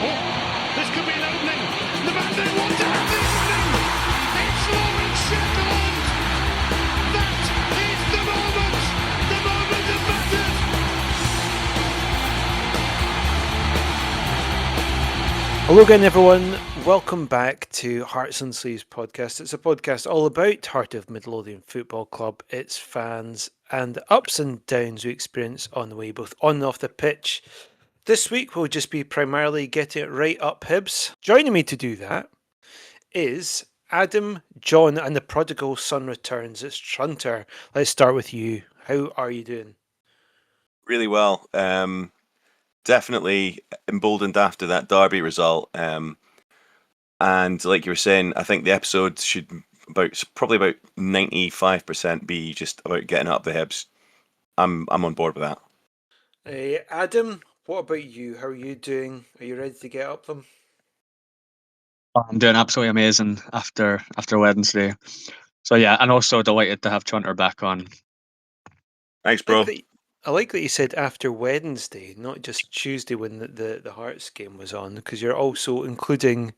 Oh, this could be an opening. The man they want to have the opening. It's Lauren Sheffield. That is the moment. The moment of matters. Hello again, everyone. Welcome back to Hearts and Sleeves podcast. It's a podcast all about Heart of Midlothian Football Club, its fans, and the ups and downs we experience on the way, both on and off the pitch. This week, we'll just be primarily getting it right up Hibs. Joining me to do that is Adam, John, and the prodigal son returns. It's Trunter. Let's start with you. How are you doing? Really well. Definitely emboldened after that Derby result. And like you were saying, I think the episode should probably about 95% be just about getting up the Hibs. I'm on board with that. Adam, what about you? How are you doing? Are you ready to get up them? I'm doing absolutely amazing after Wednesday. So yeah, and also delighted to have Chunter back on. Thanks, bro. I like that you said after Wednesday, not just Tuesday when the Hearts game was on, because you're also including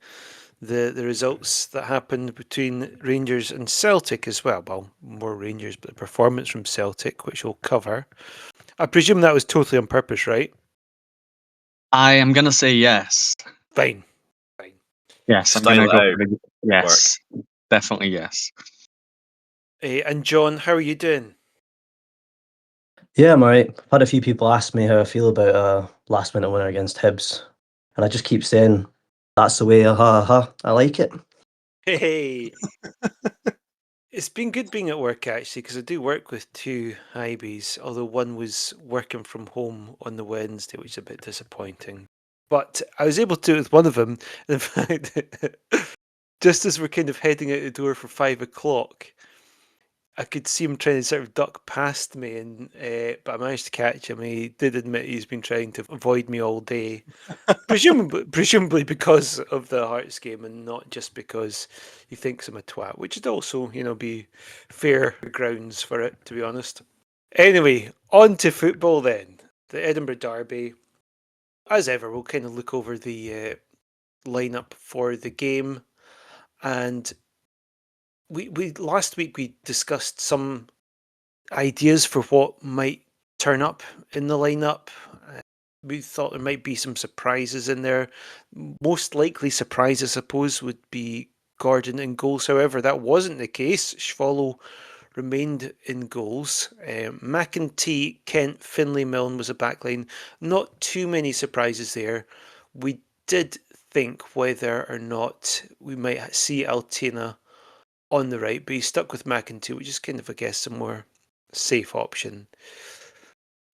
the results that happened between Rangers and Celtic as well. Well, more Rangers, but the performance from Celtic, which we'll cover. I presume that was totally on purpose, right? I am gonna say yes. Fine. Yes, I'm gonna go for the yes. Definitely yes. And John, how are you doing? Yeah, I'm alright. I've had a few people ask me how I feel about a last minute winner against Hibs, and I just keep saying that's the way. I like it. Hey. It's been good being at work actually, because I do work with two Hibs, although one was working from home on the Wednesday, which is a bit disappointing. But I was able to do it with one of them. In fact, just as we're kind of heading out the door for 5 o'clock, I could see him trying to sort of duck past me, and but I managed to catch him. He did admit he's been trying to avoid me all day, presumably because of the Hearts game, and not just because he thinks I'm a twat, which would also, be fair grounds for it, to be honest. Anyway, on to football then. The Edinburgh Derby. As ever, we'll kind of look over the lineup for the game, and we last week we discussed some ideas for what might turn up in the lineup. We thought there might be some surprises in there. Most likely surprise, I suppose, would be Gordon in goals. However, that wasn't the case. Schwallow remained in goals. McEntee, Kent, Finlay, Milne was a backline. Not too many surprises there. We did think whether or not we might see Altena on the right, but he stuck with McEntee, which is kind of, I guess, a more safe option.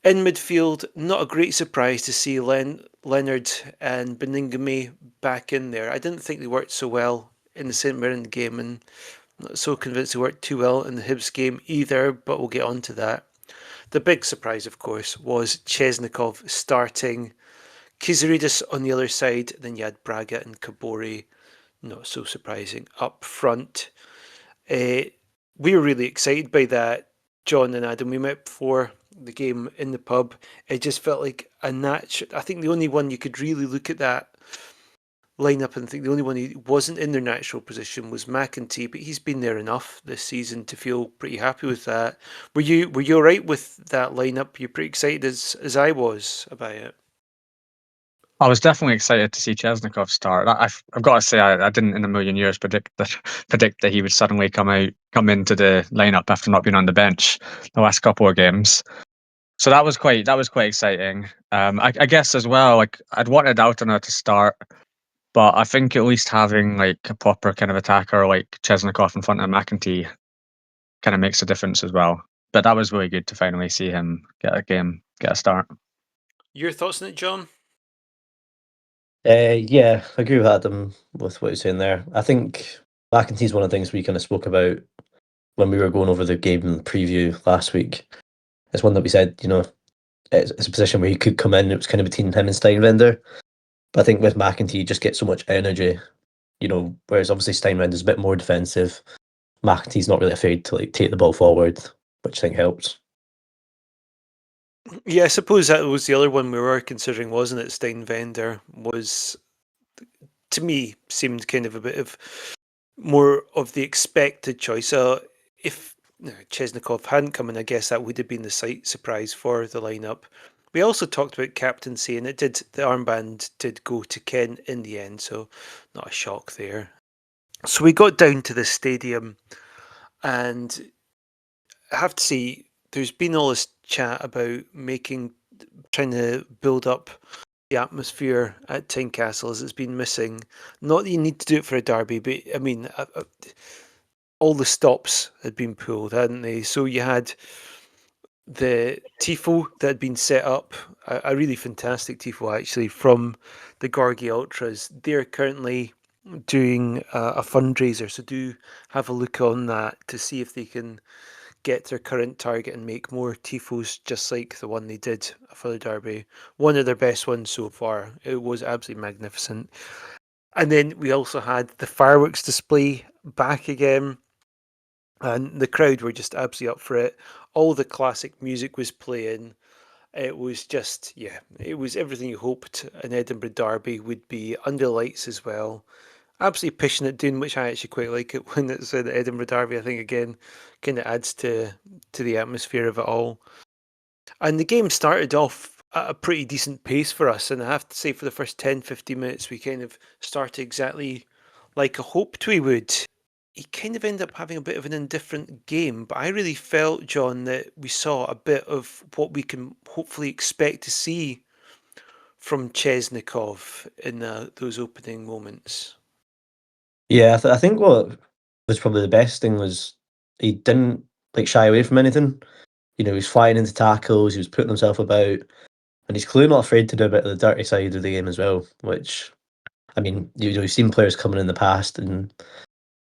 In midfield, not a great surprise to see Leonard and Beningame back in there. I didn't think they worked so well in the St Mirren game, and I'm not so convinced they worked too well in the Hibs game either, but we'll get on to that. The big surprise, of course, was Chesnikov starting, Kizaridis on the other side, then you had Braga and Kabori, not so surprising, up front. We were really excited by that, John and Adam. We met before the game in the pub. It just felt like a natural. I think the only one you could really look at that lineup and think the only one who wasn't in their natural position was McEntee, but he's been there enough this season to feel pretty happy with that. Were you all right with that lineup? You're pretty excited as I was about it. I was definitely excited to see Chesnikov start. I've got to say, I didn't in a million years predict that he would suddenly come into the lineup after not being on the bench the last couple of games. So that was quite exciting. I guess as well, like I'd wanted Altena to start, but I think at least having like a proper kind of attacker like Chesnikov in front of McEntee kind of makes a difference as well. But that was really good to finally see him get a start. Your thoughts on it, John? Yeah, I agree with Adam with what you're saying there. I think McEntee's one of the things we kind of spoke about when we were going over the game preview last week. It's one that we said, it's a position where he could come in. It was kind of between him and Steinwender. But I think with McEntee, you just get so much energy, whereas obviously Steinwender's a bit more defensive. McEntee's not really afraid to like take the ball forward, which I think helps. Yeah, I suppose that was the other one we were considering, wasn't it? Steinwender was to me, seemed kind of a bit of more of the expected choice. So if Chesnikov hadn't come in, I guess that would have been the slight surprise for the lineup. We also talked about captaincy, and the armband did go to Ken in the end, so not a shock there. So we got down to the stadium, and I have to say, there's been all this chat about trying to build up the atmosphere at Tynecastle as it's been missing. Not that you need to do it for a derby, but I mean, all the stops had been pulled, hadn't they? So you had the tifo that had been set up, a really fantastic tifo actually from the Gorgie Ultras. They're currently doing a fundraiser, so do have a look on that to see if they can get their current target and make more tifos just like the one they did for the derby. One of their best ones so far. It was absolutely magnificent. And then we also had the fireworks display back again, and the crowd were just absolutely up for it. All the classic music was playing. It was just, yeah, it was everything you hoped an Edinburgh derby would be, under lights as well. Absolutely pushing it down, which I actually quite like it when it's the Edinburgh derby. I think again kind of adds to the atmosphere of it all. And the game started off at a pretty decent pace for us, and I have to say for the first 10-15 minutes we kind of started exactly like I hoped we would. He kind of ended up having a bit of an indifferent game, but I really felt, John, that we saw a bit of what we can hopefully expect to see from Chesnikov in those opening moments. Yeah, I think what was probably the best thing was he didn't shy away from anything. You know, he was flying into tackles, he was putting himself about, and he's clearly not afraid to do a bit of the dirty side of the game as well. Which, I mean, you've seen players coming in the past, and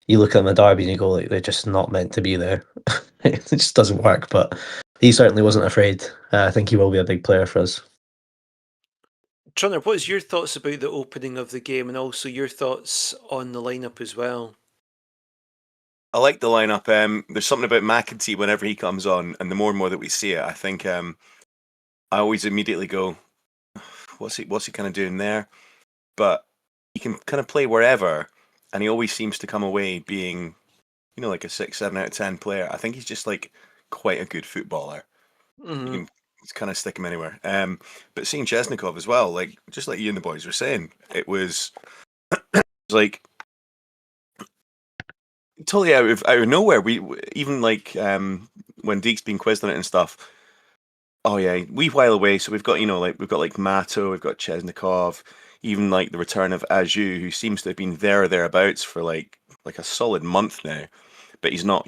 you look at them at Derby and you go like they're just not meant to be there. It just doesn't work. But he certainly wasn't afraid. I think he will be a big player for us. Trunner, what's your thoughts about the opening of the game, and also your thoughts on the lineup as well? I like the lineup. There's something about McEntee whenever he comes on, and the more and more that we see it, I think I always immediately go, what's he kind of doing there? But he can kind of play wherever, and he always seems to come away being, like a 6, 7 out of 10 player. I think he's just like quite a good footballer. You can kind of stick him anywhere. But seeing Chesnikov as well, like just like you and the boys were saying, it was like totally out of nowhere. We even like when Deke's been quizzed on it and stuff. Oh yeah, we while away. So we've got we've got Mato, we've got Chesnikov, even like the return of Aju, who seems to have been there or thereabouts for like a solid month now, but he's not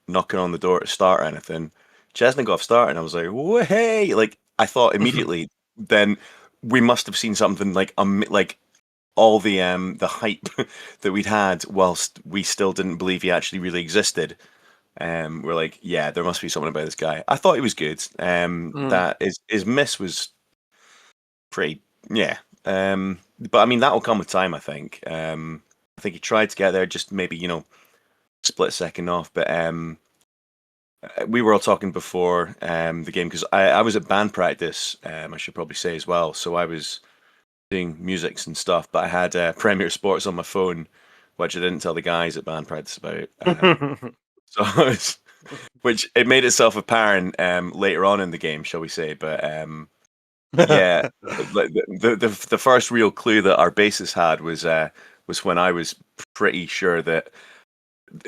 knocking on the door to start or anything. Chesnikov started, and I was like, "Whoa, hey!" Like I thought immediately. Then we must have seen something like all the hype that we'd had whilst we still didn't believe he actually really existed. We're like, yeah, there must be something about this guy. I thought he was good. That his miss was pretty, yeah. But I mean, that will come with time. I think. I think he tried to get there, just maybe split second off. But we were all talking before the game because I was at band practice. I should probably say as well. So I was doing musics and stuff, but I had Premier Sports on my phone, which I didn't tell the guys at band practice about. So I was, which it made itself apparent later on in the game, shall we say? But yeah, like the first real clue that our bassist had was when I was pretty sure that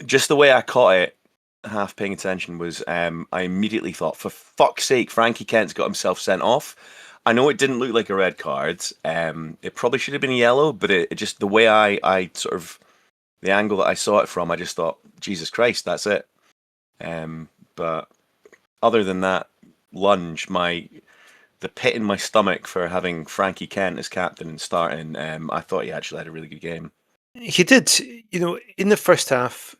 just the way I caught it, half paying attention, was I immediately thought, for fuck's sake, Frankie Kent's got himself sent off. I know it didn't look like a red card. It probably should have been a yellow, but it just the way I sort of the angle that I saw it from, I just thought, Jesus Christ, that's it. But other than that lunge, the pit in my stomach for having Frankie Kent as captain and starting, I thought he actually had a really good game. He did. In the first half,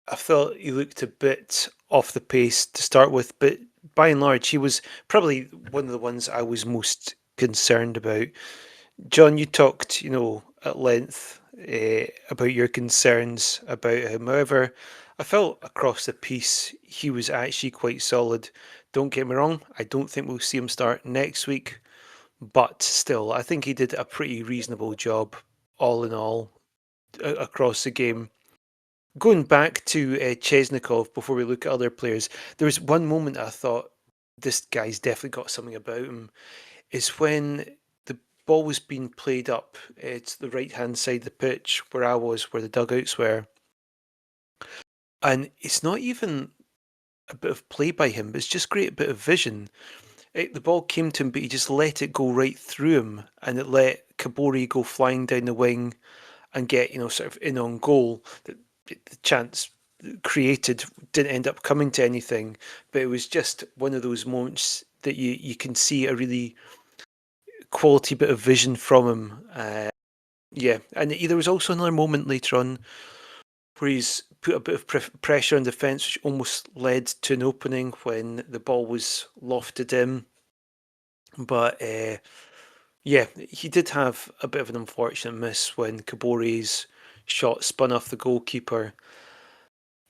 I felt he looked a bit off the pace to start with, but by and large, he was probably one of the ones I was most concerned about. John, you talked, at length about your concerns about him. However, I felt across the piece he was actually quite solid. Don't get me wrong, I don't think we'll see him start next week, but still, I think he did a pretty reasonable job all in all across the game. Going back to Chesnikov before we look at other players, there was one moment I thought this guy's definitely got something about him. Is when the ball was being played up to the right hand side of the pitch where I was, where the dugouts were, and it's not even a bit of play by him, but it's just great bit of vision. The ball came to him, but he just let it go right through him, and it let Kabori go flying down the wing and get sort of in on goal. The chance created didn't end up coming to anything, but it was just one of those moments that you can see a really quality bit of vision from him. Yeah, and there was also another moment later on where he's put a bit of pressure on defence, which almost led to an opening when the ball was lofted in. But yeah, he did have a bit of an unfortunate miss when Kabori's shot spun off the goalkeeper.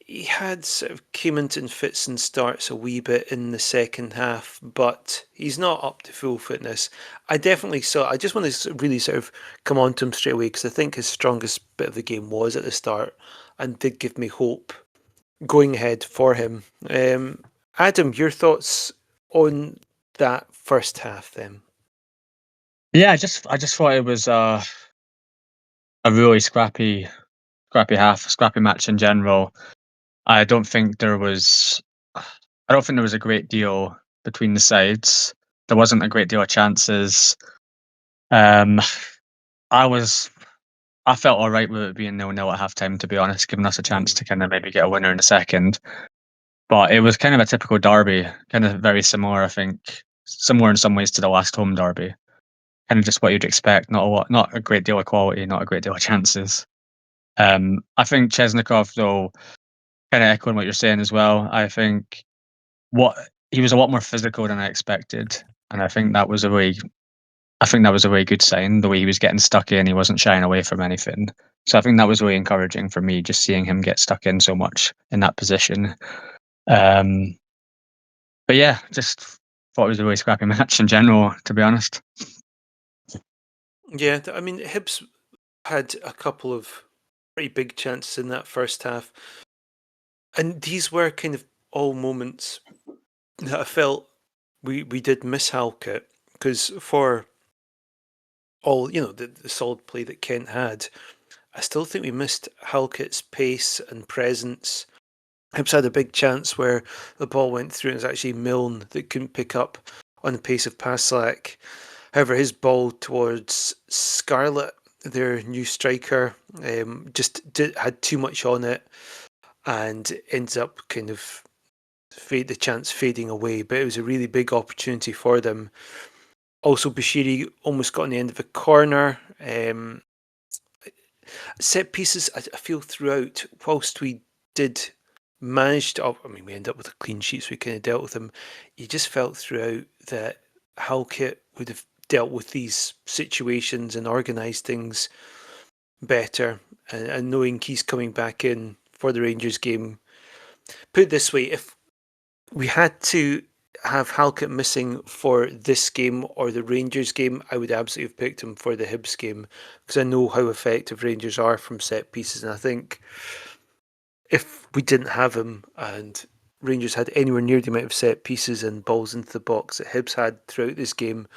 He had sort of came into in fits and starts a wee bit in the second half, but he's not up to full fitness. I definitely saw. I just want to really sort of come on to him straight away because I think his strongest bit of the game was at the start, and did give me hope going ahead for him. Adam, your thoughts on that first half then? Yeah, I just thought it was a really scrappy match in general. I don't think there was a great deal between the sides. There wasn't a great deal of chances. I felt all right with it being 0-0 at halftime, to be honest, giving us a chance to kind of maybe get a winner in the second. But it was kind of a typical derby, kind of very similar, I think, similar in some ways to the last home derby. Kind of just what you'd expect, not a great deal of quality, not a great deal of chances. I think Chesnikov, though, kind of echoing what you're saying as well. I think he was a lot more physical than I expected, and I think that was a really good sign. The way he was getting stuck in, he wasn't shying away from anything. So I think that was really encouraging for me, just seeing him get stuck in so much in that position. But yeah, just thought it was a really scrappy match in general, to be honest. Yeah, I mean, Hibs had a couple of pretty big chances in that first half, and these were kind of all moments that I felt we did miss Halkett, because for all the solid play that Kent had, I still think we missed Halkett's pace and presence. Hibs had a big chance where the ball went through and it was actually Milne that couldn't pick up on the pace of Paslak. However, his ball towards Scarlett, their new striker, had too much on it and ends up kind of the chance fading away. But it was a really big opportunity for them. Also, Bashiri almost got on the end of a corner. Set pieces, I feel throughout, whilst we did manage to, I mean, we ended up with a clean sheet, so we kind of dealt with them. You just felt throughout that Halkett would have dealt with these situations and organised things better. And knowing he's coming back in for the Rangers game, put it this way, if we had to have Halkett missing for this game or the Rangers game, I would absolutely have picked him for the Hibs game, because I know how effective Rangers are from set pieces, and I think if we didn't have him and Rangers had anywhere near the amount of set pieces and balls into the box that Hibs had throughout this game,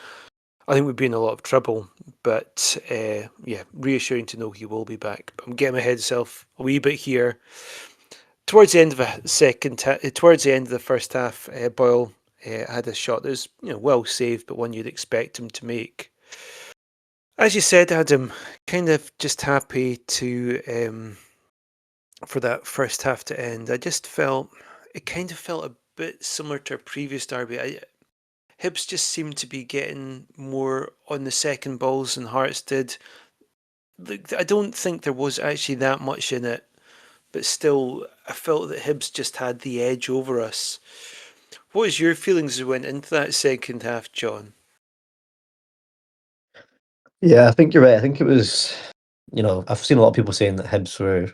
I think we'd be in a lot of trouble. But yeah, reassuring to know he will be back. But I'm getting my head myself a wee bit here. Towards the end of the first half, Boyle had a shot that was well saved, but one you'd expect him to make. As you said, Adam, kind of just happy to for that first half to end. I just felt it kind of felt a bit similar to our previous derby. Hibs just seemed to be getting more on the second balls than Hearts did. I don't think there was actually that much in it, but still, I felt that Hibs just had the edge over us. What was your feelings as we went into that second half, John? Yeah, I think you're right. I think it was, I've seen a lot of people saying that Hibs were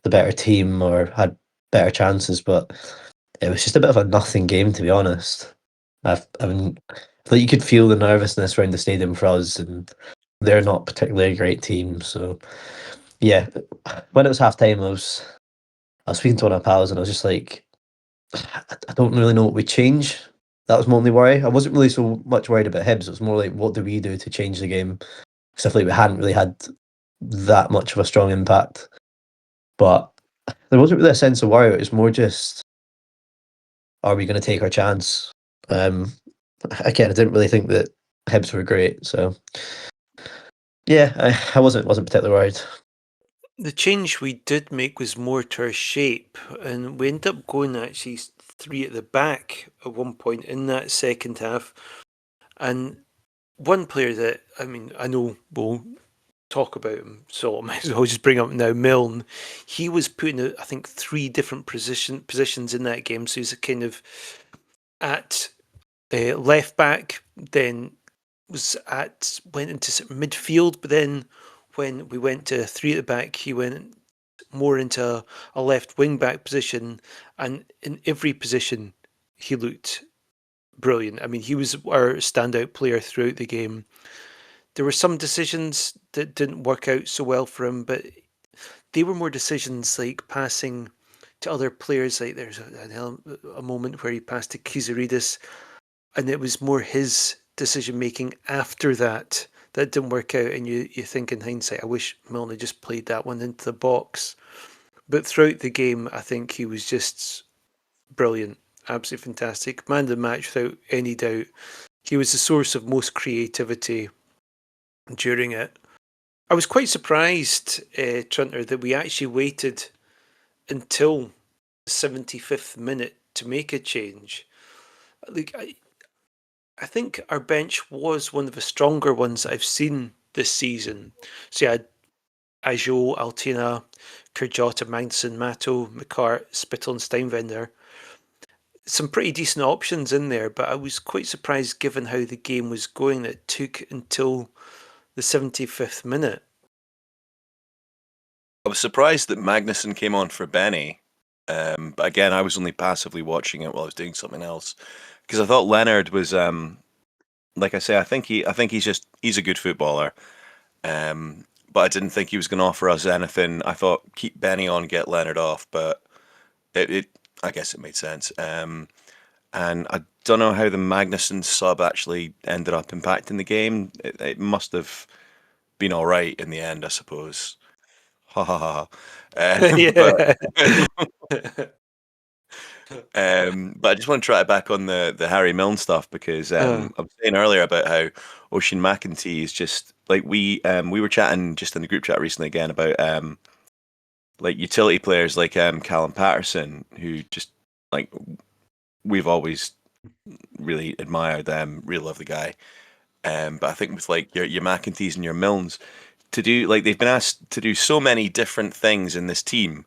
the better team or had better chances, but it was just a bit of a nothing game, to be honest. I mean, I thought you could feel the nervousness around the stadium for us, and they're not particularly a great team. So yeah, when it was half time, I was speaking to one of my pals, and I was just like, I don't really know what we change. That was my only worry. I wasn't really so much worried about Hibs. It was more like, what do we do to change the game? Because I feel like we hadn't really had that much of a strong impact. But there wasn't really a sense of worry. It was more just, are we going to take our chance? Again, I didn't really think that Hibs were great. So yeah, I wasn't particularly worried. The change we did make was more to our shape, and we ended up going actually 3 at the back at one point in that second half. And one player that, I mean, I know we'll talk about him, so I might as well just bring up now, Milne. He was put in, I think, 3 different positions in that game. So he's kind of at left back, then went into midfield, but then when we went to 3 at the back, he went more into a left wing back position, and in every position he looked brilliant. I mean, he was our standout player throughout the game. There were some decisions that didn't work out so well for him, but they were more decisions like passing to other players. Like there's a moment where he passed to Kizaridis, and it was more his decision making after that that didn't work out. And you think in hindsight, I wish Milne just played that one into the box. But throughout the game, I think he was just brilliant, absolutely fantastic. Man of the match without any doubt. He was the source of most creativity during it. I was quite surprised, Trunter, that we actually waited until the 75th minute to make a change. Like, I think our bench was one of the stronger ones I've seen this season. So you had Ajo, Altina, Kurjota, Magnuson, Mato, McCart, Spittle, and Steinwender. Some pretty decent options in there, but I was quite surprised given how the game was going that it took until the 75th minute. I was surprised that Magnuson came on for Benny, but again, I was only passively watching it while I was doing something else because I thought Leonard was, like I say, I think he's a good footballer, but I didn't think he was going to offer us anything. I thought keep Benny on, get Leonard off, but I guess it made sense. And I don't know how the Magnuson sub actually ended up impacting the game. It must have been all right in the end, I suppose. Ha ha ha. But but I just want to try it back on the Harry Milne stuff because I was saying earlier about how Ocean McEntee is just like we were chatting just in the group chat recently again about like utility players like Callum Patterson, who just like we've always really admired them, really love the guy. But I think with like your McEntees and your Milnes to do like they've been asked to do so many different things in this team,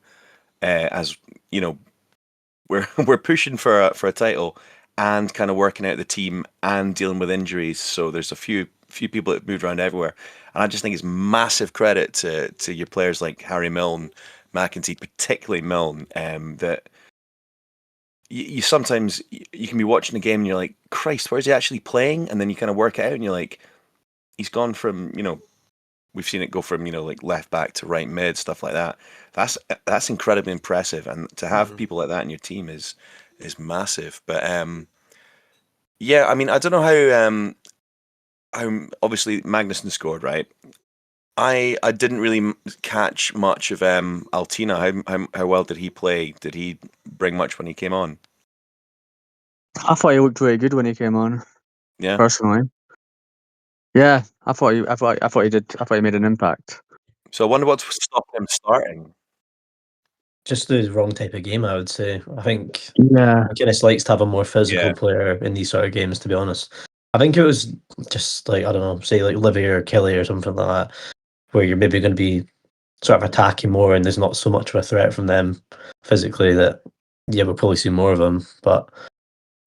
as you know, we're pushing for a title and kind of working out the team and dealing with injuries. So there's a few people that moved around everywhere, and I just think it's massive credit to your players like Harry Milne, McEntee, particularly Milne, that you sometimes you can be watching a game and you're like, Christ, where's he actually playing? And then you kind of work it out and you're like, he's gone from we've seen it go from like left back to right mid, stuff like that. That's incredibly impressive, and to have people like that in your team is massive. But yeah, I mean, I don't know how obviously Magnuson scored, right? I didn't really catch much of Altina. How well did he play? Did he bring much when he came on? I thought he looked really good when he came on. Yeah. Personally, yeah, I thought he did. I thought he made an impact. So I wonder what stopped him starting. Just the wrong type of game, I would say. I think Yeah, Guinness likes to have a more physical Yeah. player in these sort of games, to be honest. I think it was just like, I don't know, say like Livy or Kelly or something like that, where you're maybe going to be sort of attacking more and there's not so much of a threat from them physically that, yeah, we'll probably see more of them. But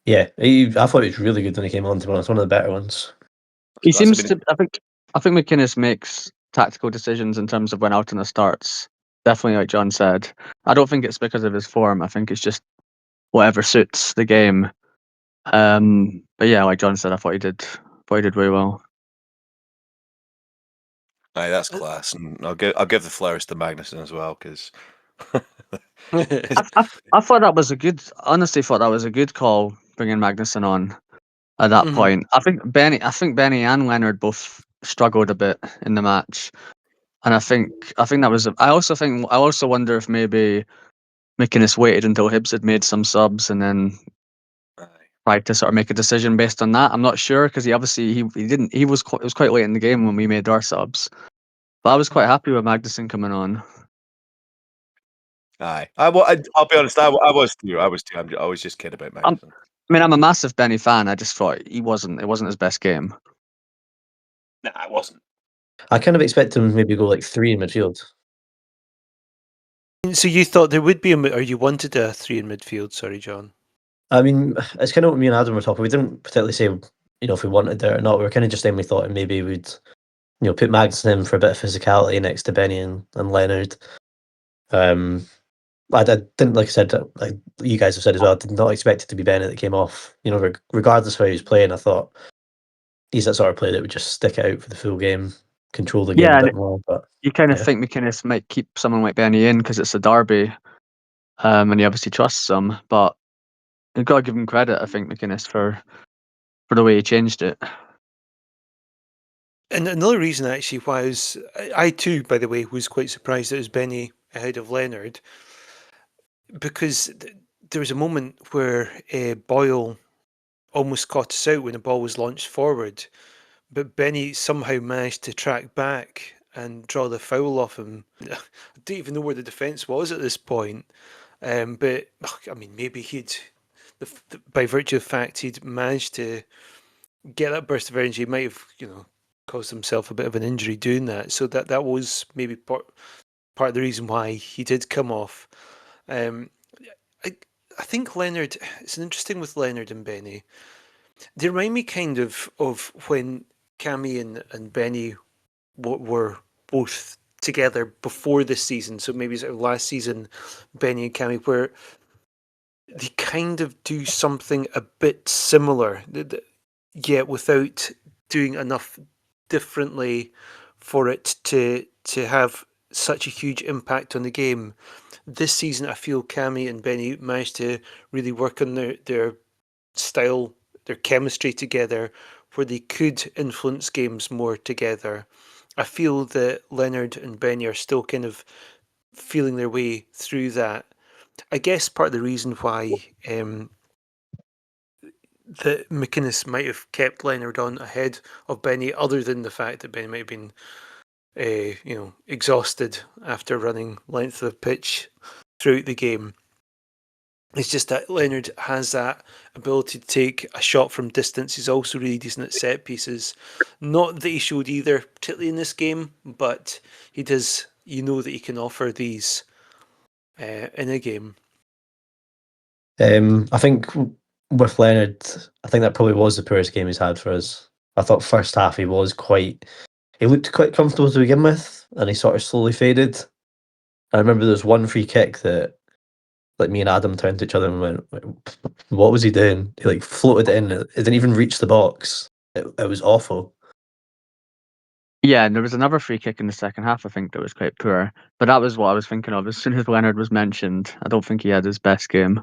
yeah, I thought he was really good when he came on, to be honest, one of the better ones. he Class. seems to. I think McInnes makes tactical decisions in terms of when Altina starts. Definitely, like John said, I don't think it's because of his form. I think it's just whatever suits the game. But yeah, like John said, I thought he did really well. Aye, that's class, and I'll give the flowers to Magnussen as well because I thought that was a good. Honestly, thought that was a good call bringing Magnussen on at that Mhm. point. I think Benny and Leonard both struggled a bit in the match, and I think that was. I also wonder if maybe McInnes waited until Hibs had made some subs and then tried to sort of make a decision based on that. I'm not sure because he didn't. It was quite late in the game when we made our subs, but I was quite happy with Magnussen coming on. aye. I'll be honest. I was too. I was too. I was just kidding about I'm, Magnussen. I mean, I'm a massive Benny fan. I just thought it wasn't his best game. Nah, it wasn't. I kind of expect him to maybe go like 3 in midfield. So you thought there would be or you wanted a 3 in midfield? Sorry, John. I mean, it's kind of what me and Adam were talking. We didn't particularly say, if we wanted it or not. We were kind of just saying we thought maybe we'd, put Magnussen in for a bit of physicality next to Benny and Leonard. I didn't, like I said, like you guys have said as well, I did not expect it to be Benny that came off. Regardless of how he was playing, I thought he's that sort of player that would just stick out for the full game, control the game Yeah, a and bit more. But you kind of yeah. think McInnes might keep someone like Benny in because it's a derby, and he obviously trusts him. But you've got to give him credit, I think, McInnes for the way he changed it. And another reason actually why I too, by the way, was quite surprised that it was Benny ahead of Leonard, because there was a moment where Boyle almost caught us out when the ball was launched forward, but Benny somehow managed to track back and draw the foul off him. I don't even know where the defence was at this point, but I mean, maybe by virtue of the fact he'd managed to get that burst of energy, he might have, caused himself a bit of an injury doing that. So that was maybe part of the reason why he did come off. Um, I think Leonard. It's interesting with Leonard and Benny. They remind me kind of when Cammy and Benny were both together before this season. So maybe sort of last season, Benny and Cammy, where they kind of do something a bit similar, yet without doing enough differently for it to have such a huge impact on the game. This season, I feel Cammy and Benny managed to really work on their style, their chemistry together, where they could influence games more together. I feel that Leonard and Benny are still kind of feeling their way through that. I guess part of the reason why that McInnes might have kept Leonard on ahead of Benny, other than the fact that Benny might have been, exhausted after running length of pitch throughout the game. It's just that Leonard has that ability to take a shot from distance. He's also really decent at set pieces. Not that he showed either, particularly in this game, but he does. You know that he can offer these in a game. I think with Leonard, I think that probably was the poorest game he's had for us. I thought first half he looked quite comfortable to begin with, and he sort of slowly faded. I remember there was one free kick that, like, me and Adam turned to each other and went, "What was he doing?" He like floated it in. It didn't even reach the box. It was awful. Yeah, and there was another free kick in the second half, I think, that was quite poor. But that was what I was thinking of. As soon as Leonard was mentioned, I don't think he had his best game.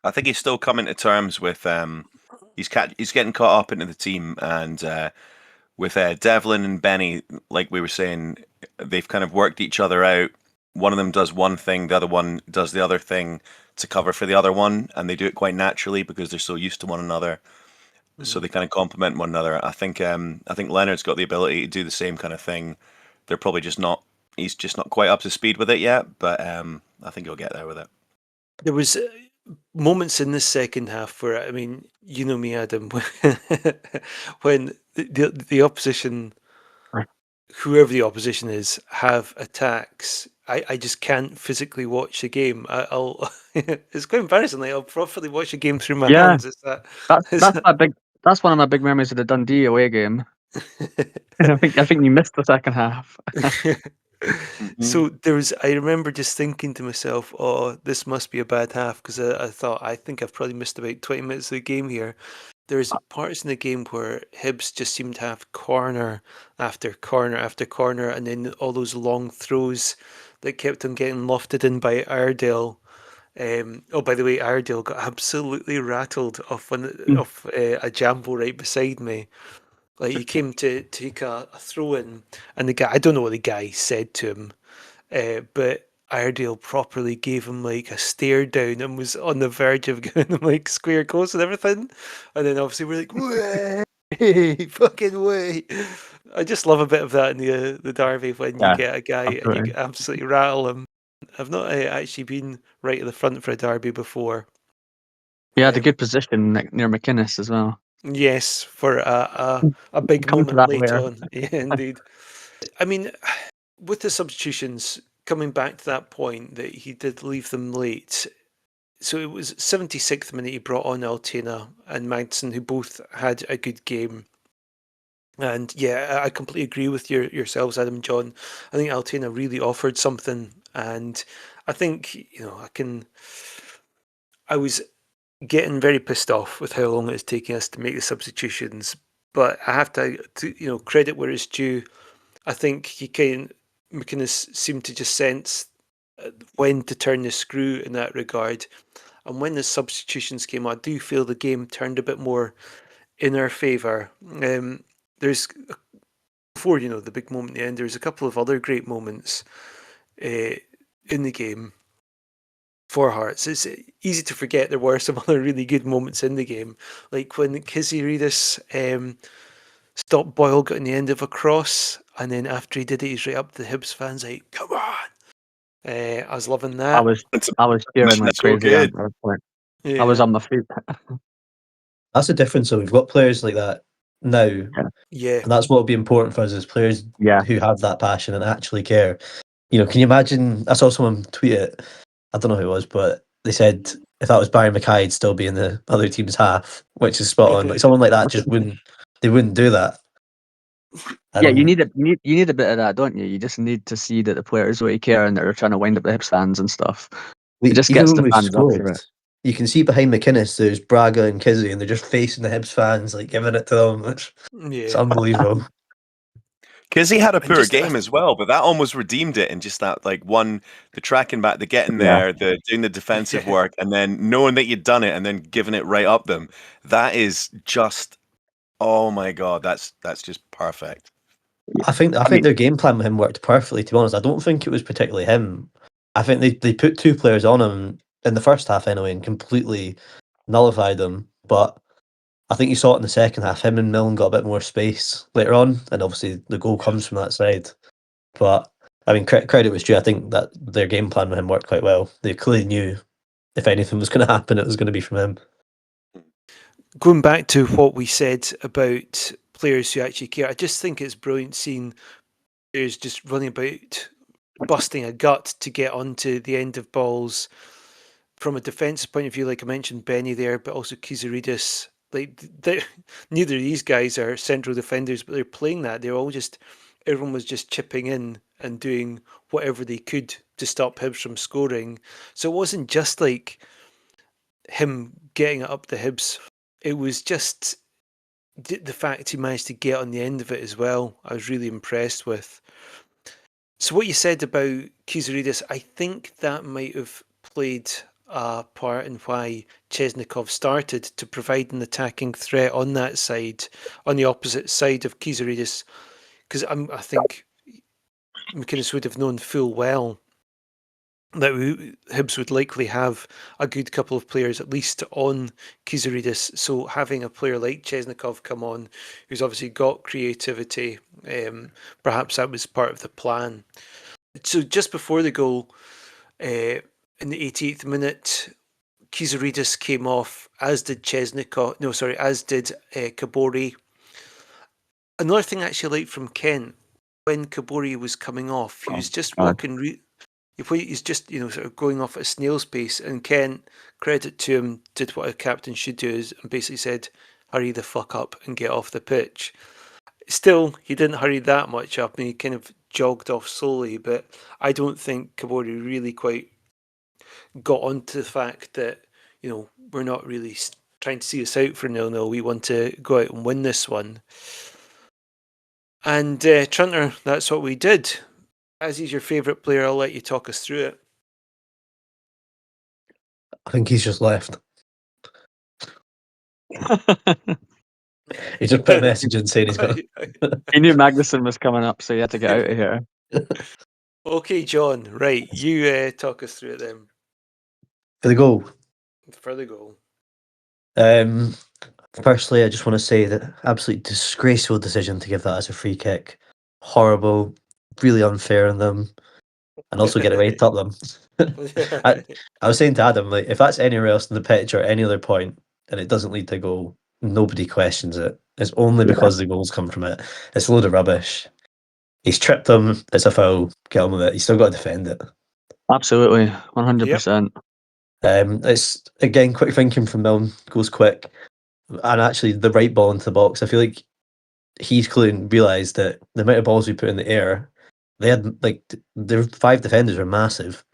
I think he's still coming to terms with he's getting caught up into the team, and with Devlin and Benny, like we were saying, they've kind of worked each other out. One of them does one thing, the other one does the other thing to cover for the other one, and they do it quite naturally because they're so used to one another. So they kind of complement one another. I think Leonard's got the ability to do the same kind of thing. They're probably just not. He's just not quite up to speed with it yet, but I think he'll get there with it. There was moments in this second half where, I mean, you know me, Adam, when the opposition, whoever the opposition is, have attacks. I just can't physically watch the game. I'll it's quite embarrassing. Like, I'll probably watch the game through my Yeah, hands. It's that. That's one of my big memories of the Dundee away game. And I think you missed the second half. So I remember just thinking to myself, "Oh, this must be a bad half," because I thought, I think I've probably missed about 20 minutes of the game here. there's parts in the game where Hibs just seemed to have corner after corner after corner, and then all those long throws that kept on getting lofted in by Iredale. Oh, by the way, Iredale got absolutely rattled off a jambo right beside me. Like he came to take a throw in, and the guy, I don't know what the guy said to him, but Iredale properly gave him like a stare down and was on the verge of giving him like square goals and everything. And then obviously we're like, way, fucking way. I just love a bit of that in the derby when you Yeah, get a guy and you absolutely. absolutely rattle him. I've not actually been right at the front for a derby before. He had a Um, good position near McInnes as well. yes, for a big Come to moment that late later. on. Yeah, indeed. I mean, with the substitutions, coming back to that point that he did leave them late. So it was 76th minute he brought on Altena and Magnuson, who both had a good game. And yeah, I completely agree with yourselves, Adam and John. I think Altena really offered something, and I think I was getting very pissed off with how long it's taking us to make the substitutions. But I have to credit where it's due. I think McInnes seemed to just sense when to turn the screw in that regard. And when the substitutions came, I do feel the game turned a bit more in our favour. There's before the big moment at the end. There's a couple of other great moments in the game for Hearts. It's easy to forget there were some other really good moments in the game, like when Kiziridis stopped Boyle getting the end of a cross, and then after he did it, he's right up to the Hibs fans like, "Come on!" I was loving I that. was It's I was cheering like so crazy at good. that point. I was Yeah, on my feet. That's the difference. So we've got players like that now, yeah, and that's what will be important for us as players Yeah, who have that passion and actually care. Can you imagine? I saw someone tweet it. I don't know who it was, but they said if that was Barry Mackay, he'd still be in the other team's half, which is spot on. Like someone like that just wouldn't. They wouldn't do that. yeah. You And need you need a bit of that, don't you? You just need to see that the players really care and they're trying to wind up the Hibs fans and stuff. It just even gets when the we've fans up for scored, it. you can see behind McInnes there's Braga and Kizzy, and they're just facing the Hibs fans, like giving it to them. It's yeah. unbelievable. Kizzy had a And poor just game as well, but that almost redeemed it in just that like the tracking back, the getting Yeah, there, the doing the defensive yeah, work, and then knowing that you'd done it and then giving it right up them. That is just, oh my god, that's just perfect. I I think mean, their game plan with him worked perfectly. To be honest, I don't think it was particularly him. I think they put two players on him in the first half anyway, and completely nullified them. But I think you saw it in the second half. Him and Milne got a bit more space later on, and obviously the goal yeah. comes from that side. But I mean, credit was due. I think that their game plan with him worked quite well. They clearly knew if anything was going to happen, it was going to be from him. Going back to what we said about players who actually care, I just think it's brilliant seeing players just running about, busting a gut to get onto the end of balls. From a defensive point of view, like I mentioned, Benny there, but also Kizaridis. Like neither of these guys are central defenders, but they're playing that. Everyone was just chipping in and doing whatever they could to stop Hibs from scoring. So it wasn't just like him getting it up the Hibs. It was just the fact he managed to get on the end of it as well. I was really impressed with. So what you said about Kizaridis, I think that might have played a part in why Chesnikov started to provide an attacking threat on that side, on the opposite side of Kizaridis, because I think McInnes would have known full well that Hibs would likely have a good couple of players at least on Kizaridis. So having a player like Chesnikov come on, who's obviously got creativity, perhaps that was part of the plan. So just before the goal, in the 88th minute, Kizaridis came off, as did Chesnikov. No, sorry, as did Kabori. Another thing I actually liked from Kent, when Kabori was coming off, he was just God. walking. He's just sort of going off at a snail's pace, and Kent, credit to him, did what a captain should do, and basically said, "Hurry the fuck up and get off the pitch." Still, he didn't hurry that much up, and he kind of jogged off slowly. But I don't think Kabori really quite got onto the fact that we're not really trying to see us out for 0-0. We want to go out and win this one. And Trunter, that's what we did. As he's your favourite player, I'll let you talk us through it. I think he's just left. He just put a message in saying he's got. He knew Magnussen was coming up, so he had to get out of here. Okay, John. Right, you talk us through it then. For the goal. For the goal. Firstly, I just want to say that absolutely disgraceful decision to give that as a free kick. Horrible, really unfair on them, and also get away top them. I was saying to Adam, like, if that's anywhere else in the pitch or any other point, and it doesn't lead to a goal, nobody questions it. It's only because the goals come from it. It's a load of rubbish. He's tripped them. It's a foul. Get on with it. He's still got to defend it. Absolutely, 100%. It's again quick thinking from Milne. Goes quick, and actually the right ball into the box. I feel like he's clearly realised that the amount of balls we put in the air, they had their 5 defenders were massive.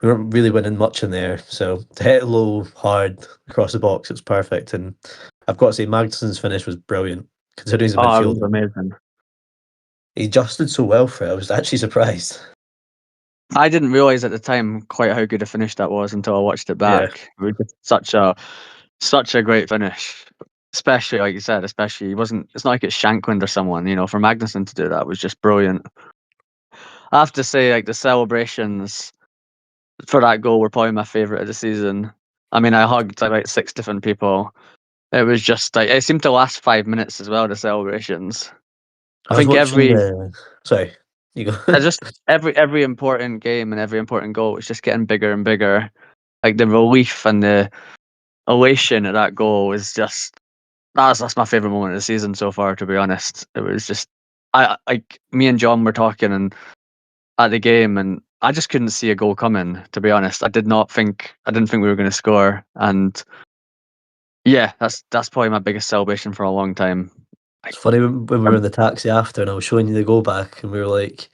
We weren't really winning much in there, so to hit it low, hard across the box, it was perfect. And I've got to say, Magnussen's finish was brilliant, considering he's a Oh, it was midfielder. amazing. He adjusted so well for it. I was actually surprised. I didn't realise at the time quite how good a finish that was until I watched it Yeah. back. It was just such a great finish. Especially, like you said, it's not like it's Shankland or someone, for Magnussen to do that was just brilliant. I have to say, like, the celebrations for that goal were probably my favourite of the season. I mean, I hugged about 6 different people. It was just like, it seemed to last 5 minutes as well, the celebrations. I I was think watching. Sorry, you go. just every important game and every important goal was just getting bigger and bigger. Like, the relief and the elation at that goal was just that's my favorite moment of the season so far. To be honest, it was just me and John were talking and at the game, and I just couldn't see a goal coming. To be honest, I didn't think we were going to score, and yeah, that's probably my biggest celebration for a long time. It's funny when we were in the taxi after, and I was showing you the goal back, and we were like,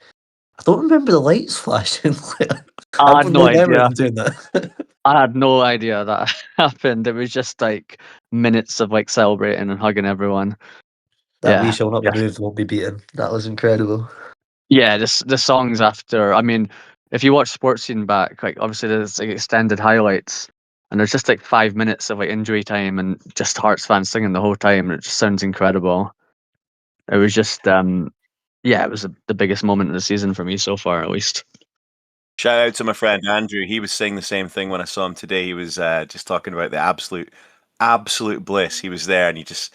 I don't remember the lights flashing. I I've had no no memory idea. of doing that. I had no idea that happened. It was just like minutes of like celebrating and hugging everyone. That we Yeah, shall not yeah. be moved, won't be beaten. That was incredible. Yeah, the songs after. I mean, if you watch Sports Scene back, like obviously there's like extended highlights, and there's just like 5 minutes of like injury time and just Hearts fans singing the whole time. And it just sounds incredible. It was just, yeah, it was the biggest moment of the season for me so far, at least. Shout out to my friend Andrew. He was saying the same thing when I saw him today. He was just talking about the absolute bliss. He was there, and he just,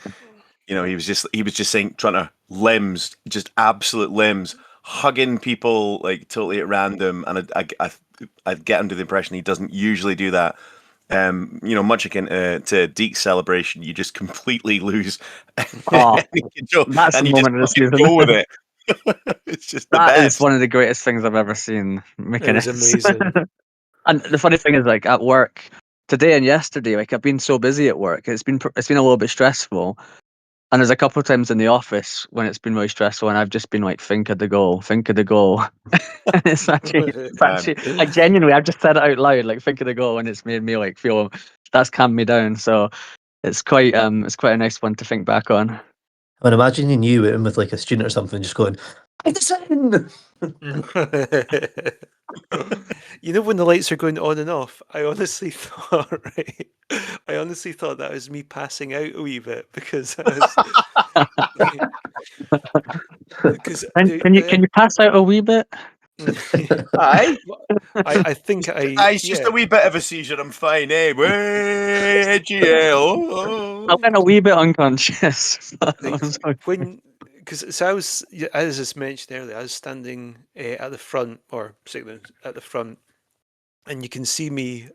he was just saying, trying to limbs, just absolute limbs, hugging people like totally at random. And I'd get under the impression he doesn't usually do that. Much akin to Deke's celebration, you just completely lose Oh, any control, that's and the you just moment of the fucking season. go with it. It's just the That is best. one of the greatest things I've ever seen. It was amazing. And the funny thing is, like at work today and yesterday, like I've been so busy at work, it's been a little bit stressful. And there's a couple of times in the office when it's been really stressful, and I've just been like, think of the goal. And it's actually like genuinely, I've just said it out loud, like think of the goal, and it's made me like feel that's calmed me down. So it's quite a nice one to think back on. I mean, imagine you knew it with like a student or something just going, it's in! You know, when the lights are going on and off, I honestly thought, right? I honestly thought that was me passing out a wee bit because I was. Because Can you pass out a wee bit? Aye. I think It's just a wee bit of a seizure. I'm fine, eh? Way, GL. I've been a wee bit unconscious. When because so I was, as I mentioned earlier, I was standing at the front, or sitting at the front, and you can see me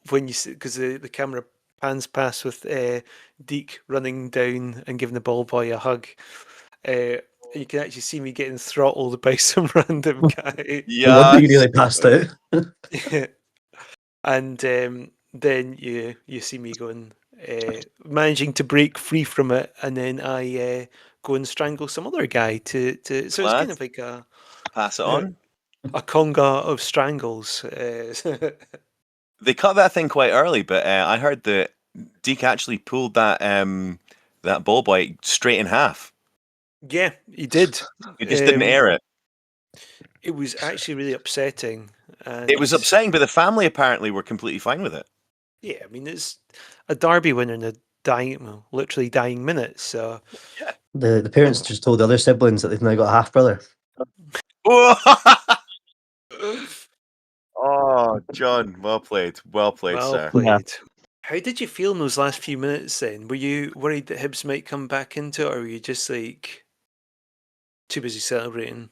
when you see, because the camera pans past with Deke running down and giving the ball boy a hug. You can actually see me getting throttled by some random guy. No wonder you Yes. nearly passed out. And then you see me going, managing to break free from it, and then I go and strangle some other guy to. So it's kind of like Pass it on. a conga of strangles. They cut that thing quite early, but I heard that Deke actually pulled that that ball boy straight in half. Yeah, he did. He just didn't air it. It was actually really upsetting. And It was upsetting, but the family apparently were completely fine with it. Yeah, I mean, it's a derby winner in a literally dying minutes. So The parents just told the other siblings that they've now got a half brother. Oh, John, well played, well sir. played. How did you feel in those last few minutes then? Were you worried that Hibs might come back into it, or were you just like too busy celebrating?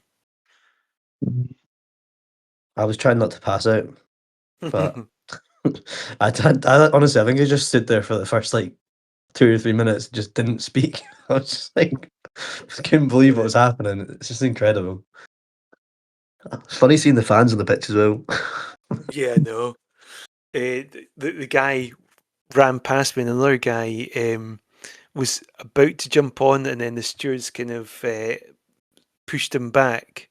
I was trying not to pass out, but I honestly, I think I just stood there for the first like 2 or 3 minutes, and just didn't speak. I was just like, just couldn't believe what was happening. It's just incredible. It's funny seeing the fans on the pitch as well. Yeah, no. The guy ran past me, and another guy was about to jump on, and then the stewards kind of pushed him back.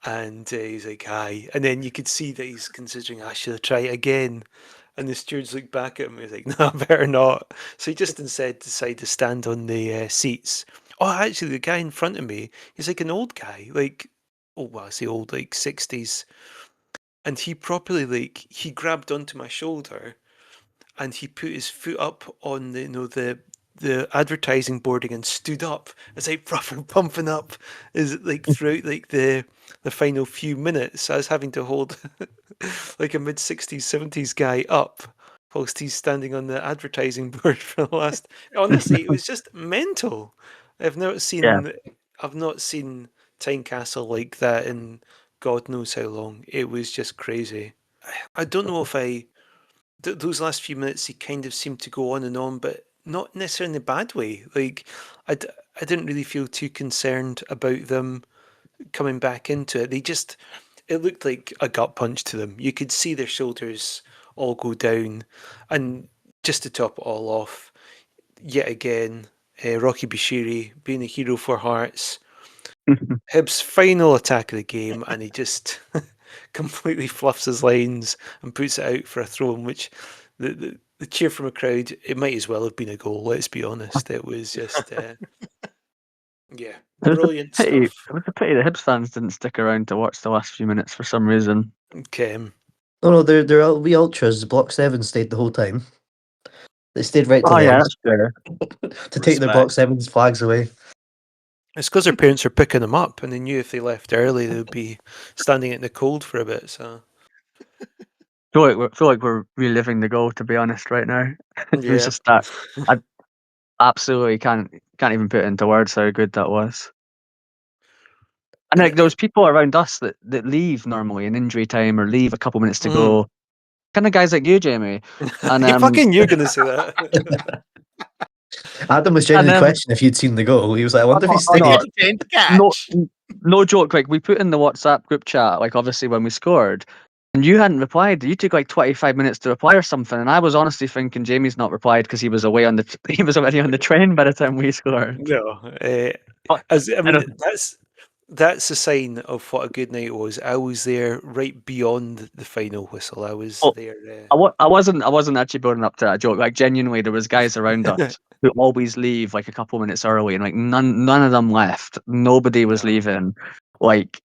And he's like, "Hi," and then you could see that he's considering, "I should try it again." And the stewards looked back at him. He's like, "No, better not." So he just instead decided to stand on the seats. Oh, actually, the guy in front of me, he's like an old guy, like, oh, well, I say old, like 60s, and he properly he grabbed onto my shoulder and he put his foot up on the the advertising boarding and stood up as like proper pumping up is like throughout like the final few minutes. I was having to hold like a mid 60s 70s guy up whilst he's standing on the advertising board for the last honestly it was just mental. I've not Yeah. seen I've not seen Tynecastle like that in God knows how long. It was just crazy. I don't know if those last few minutes, he kind of seemed to go on, but not necessarily in a bad way. Like, I didn't really feel too concerned about them coming back into it. It looked like a gut punch to them. You could see their shoulders all go down. And just to top it all off, yet again, Rocky Bashiri being a hero for Hearts. Hibs' final attack of the game, and he just completely fluffs his lines and puts it out for a throw in which the cheer from a crowd, it might as well have been a goal, let's be honest. It was just, yeah, It was a brilliant pity. stuff. It was a pity the Hibs fans didn't stick around to watch the last few minutes for some reason. Okay. Oh no, we ultras. Block 7 stayed the whole time. They stayed right till Oh the yeah, end that's fair. to take their Block 7's flags away. It's because their parents were picking them up and they knew if they left early, they would be standing in the cold for a bit. So, Feel like we're reliving the goal. To be honest, right now, it was yeah. just that. I absolutely can't even put it into words how good that was. And And like those people around us that leave normally in injury time or leave a couple minutes to go, kind of guys like you, Jamie, and you fucking knew going to say that. Adam was and genuinely questioning if you'd seen the goal. He was like, I wonder if he's oh, staying. no, no joke. Like we put in the WhatsApp group chat, like obviously when we scored, and you hadn't replied. You took like 25 minutes to reply or something, and I was honestly thinking Jamie's not replied because he was away on the he was already on the train by the time we scored. No, Oh, I I mean don't- that's a sign of what a good night it was. I was there right beyond the final whistle. I was oh, there. I wasn't actually building up to that joke. Like genuinely, there was guys around us who always leave like a couple minutes early, and like none of them left. Nobody was No. leaving. Like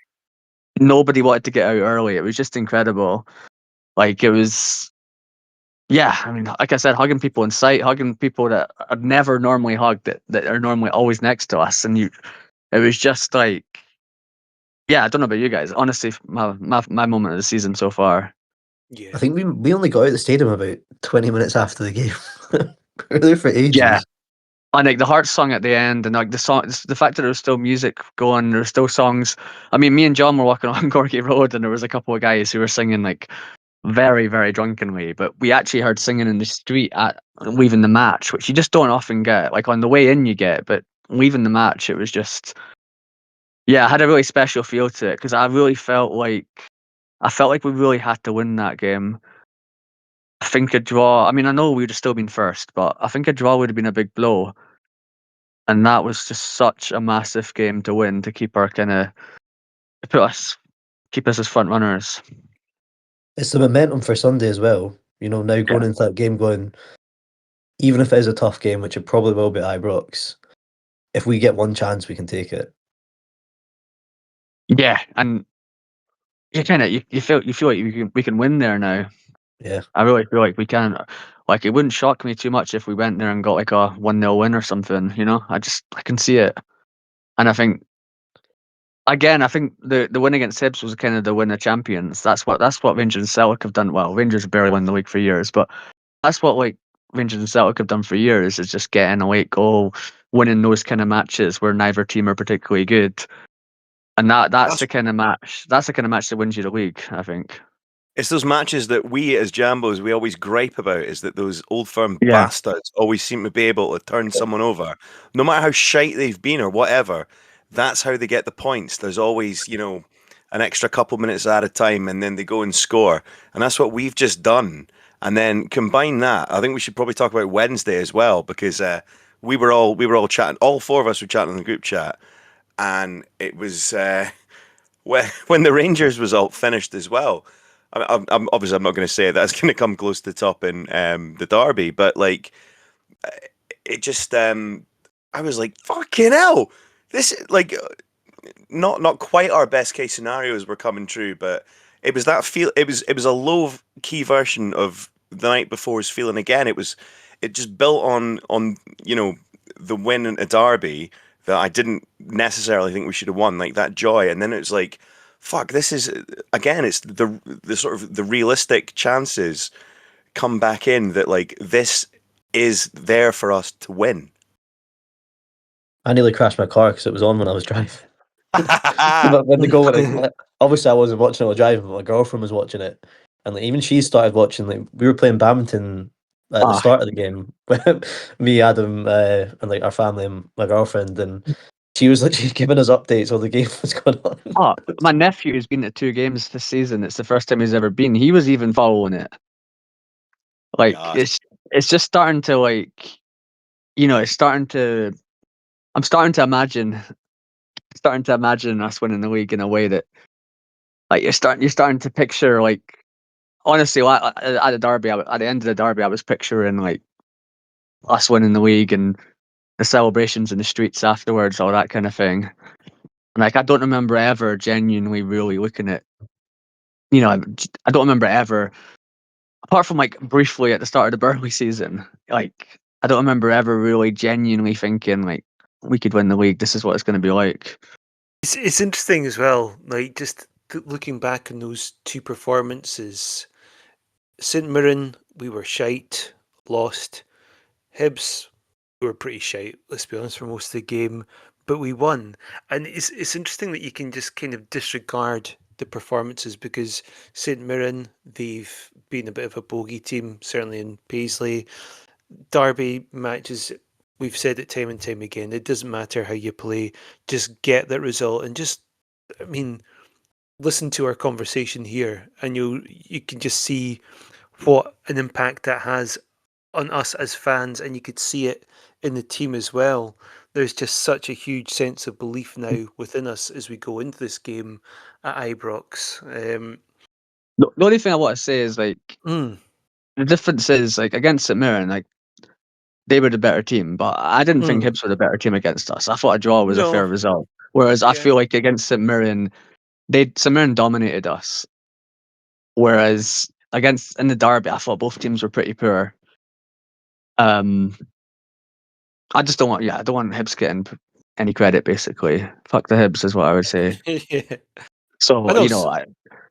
nobody wanted to get out early. It was just incredible. Like it was. Yeah, I mean, like I said, hugging people in sight, hugging people that are never normally hugged, that are normally always next to us, and it was just like, yeah, I don't know about you guys. Honestly, my moment of the season so far. Yeah. I think we only got out of the stadium about 20 minutes after the game. We were there for ages. Yeah, and like the heart song at the end, and like the song, the fact that there was still music going, there were still songs. I mean, me and John were walking on Gorky Road, and there was a couple of guys who were singing like very, very drunkenly, but we actually heard singing in the street at leaving the match, which you just don't often get. Like on the way in, you get, but leaving the match, it was just, yeah, it had a really special feel to it because I felt like we really had to win that game. I think a draw. I mean, I know we would have still been first, but I think a draw would have been a big blow, and that was just such a massive game to win to keep our kind of keep us as front runners. It's the momentum for Sunday as well. You know, now going into that game going, even if it is a tough game, which it probably will be at Ibrox, if we get one chance, we can take it. Yeah, and you kind of you feel like we can win there now. Yeah. I really feel like we can. Like, it wouldn't shock me too much if we went there and got like a 1-0 win or something. You know, I can see it, and I think the win against Hibs was kind of the win of champions. That's what Rangers and Celtic have done. Well, Rangers have barely won the league for years, but that's what like Rangers and Celtic have done for years, is just getting a late goal, winning those kind of matches where neither team are particularly good, and that's That's- the kind of match. That's the kind of match that wins you the league, I think. It's those matches that we as Jambos, we always gripe about, is that those old firm Yeah. bastards always seem to be able to turn someone over. No matter how shite they've been or whatever, that's how they get the points. There's always, an extra couple minutes at a time and then they go and score. And that's what we've just done. And then combine that, I think we should probably talk about Wednesday as well, because we were all chatting, all four of us were chatting in the group chat, and it was when the Rangers result finished as well. I'm obviously I'm not going to say that's going to come close to the top in the derby, but like it just I was like, fucking hell, this like not quite our best case scenarios were coming true, but it was that feel. It was a low key version of the night before's feeling again. It just built on the win in a derby that I didn't necessarily think we should have won, like that joy, and then it was like, fuck, this is again. It's the sort of the realistic chances come back in that like this is there for us to win. I nearly crashed my car because it was on when I was driving. But when the goal went in, obviously I wasn't watching it while driving, but my girlfriend was watching it, and like, even she started watching. Like, we were playing badminton at the start of the game, me, Adam, and like our family and my girlfriend, and she was literally giving us updates while the game was going on. Oh, my nephew has been to 2 games this season. It's the first time he's ever been. He was even following it. Like, Yeah. it's just starting to like, it's starting to. I'm starting to imagine us winning the league in a way that, like, you're starting to picture, like, honestly, at the derby, at the end of the derby, I was picturing like us winning the league and the celebrations in the streets afterwards, all that kind of thing. And like, I don't remember ever genuinely really looking at, I don't remember ever, apart from like briefly at the start of the Burnley season, like, I don't remember ever really genuinely thinking like we could win the league. This is what it's going to be like. It's interesting as well, like just looking back on those two performances. St Mirren, we were shite, lost. Hibs, we were pretty shite, let's be honest, for most of the game, but we won. And it's interesting that you can just kind of disregard the performances, because St Mirren, they've been a bit of a bogey team, certainly in Paisley. Derby matches, we've said it time and time again, it doesn't matter how you play, just get that result. And just, I mean, listen to our conversation here and you can just see what an impact that has on us as fans, and you could see it in the team as well. There's just such a huge sense of belief now within us as we go into this game at Ibrox. The only thing I want to say is like, Mm, the difference is like against St Mirren, like, they were the better team, but I didn't think mm. Hibs were the better team against us. I thought a draw was a No, fair result. Whereas I yeah. feel like against St Mirren, St Mirren dominated us. Whereas in the derby, I thought both teams were pretty poor. Um, I just don't want, I don't want Hibs getting any credit. Basically, fuck the Hibs is what I would say. Yeah. So And also,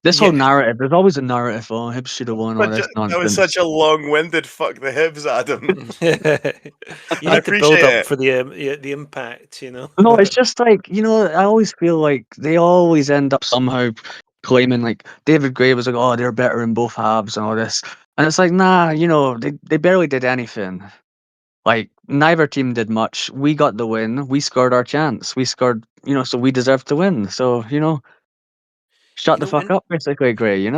this whole yeah, narrative, there's always a narrative. Oh, Hibs should have won, all this That was nonsense. such a long-winded fuck the Hibs, Adam. you I need to build appreciate up it. for the impact, you know. No, it's just like, I always feel like they always end up somehow claiming like David Gray was like, oh, they're better in both halves and all this. And it's like, nah, they barely did anything. Like, neither team did much. We got the win. We scored our chance. We scored, so we deserved to win. So, shut You the know, fuck up, basically, Gray.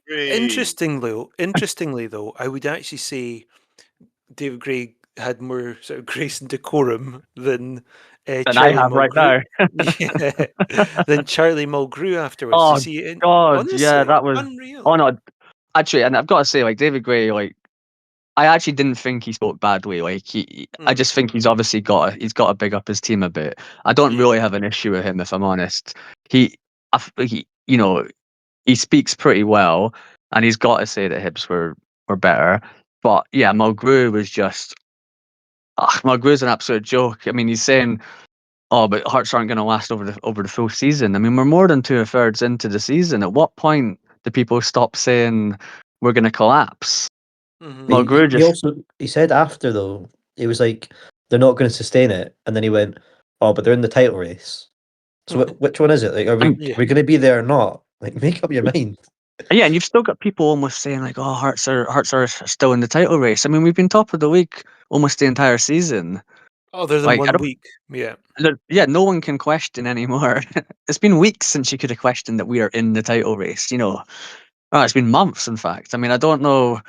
Great. interestingly though, I would actually say David Gray had more sort of grace and decorum than Than I Charlie have right Mulgrew. now. Yeah, than Charlie Mulgrew afterwards. You Oh, see, God. Yeah, honestly, that was. unreal. Oh, no. Actually, and I've got to say, like, David Gray, like, I actually didn't think he spoke badly. Like I just think he's obviously he's got to big up his team a bit. I don't really have an issue with him, if I'm honest. He he speaks pretty well, and he's got to say that Hibs were better. But yeah, Mulgrew was just Mulgrew's an absolute joke. I mean, he's saying, "Oh, but Hearts aren't going to last over the full season." I mean, we're more than 2/3 into the season. At what point do people stop saying we're going to collapse? Mhm. But Mulgrew he just also he said after though, he was like they're not going to sustain it, and then he went, "Oh, but they're in the title race." So which one is it? Like, are we and Yeah. going to be there or not? Like, make up your mind. yeah, and you've still got people almost saying like, "Oh, Hearts are still in the title race." I mean, we've been top of the league almost the entire season. Other than Like, I 1 don't, week. Yeah. yeah, no one can question anymore. It's been weeks since you could have questioned that we are in the title race. It's been months, in fact. I mean, I don't know.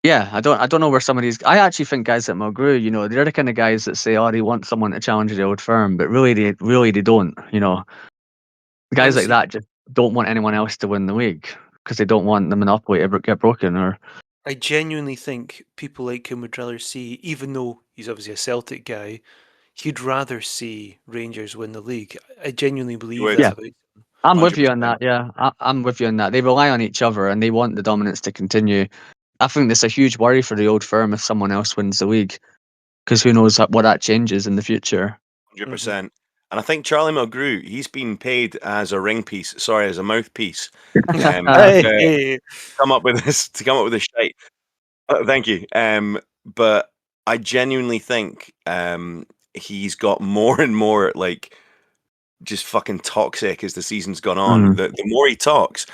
Yeah, I don't know where some of these. I actually think guys at Mulgrew, they're the kind of guys that say, "Oh, they want someone to challenge the old firm," but really they don't. Guys like Honestly, that just don't want anyone else to win the league because they don't want the monopoly to get broken. Or I genuinely think people like him would rather see, even though he's obviously a Celtic guy, he'd rather see Rangers win the league. I genuinely believe would. that yeah, about him. I'm with you on 100%. that. Yeah, I'm with you on that. They rely on each other and they want the dominance to continue. I think that's a huge worry for the old firm if someone else wins the league because who knows what that changes in the future. 100%. And I think Charlie Mulgrew, he's been paid as a as a mouthpiece, to Hey, come up with this shite. Thank you. But I genuinely think he's got more and more like just fucking toxic as the season's gone on. Mm. The more he talks,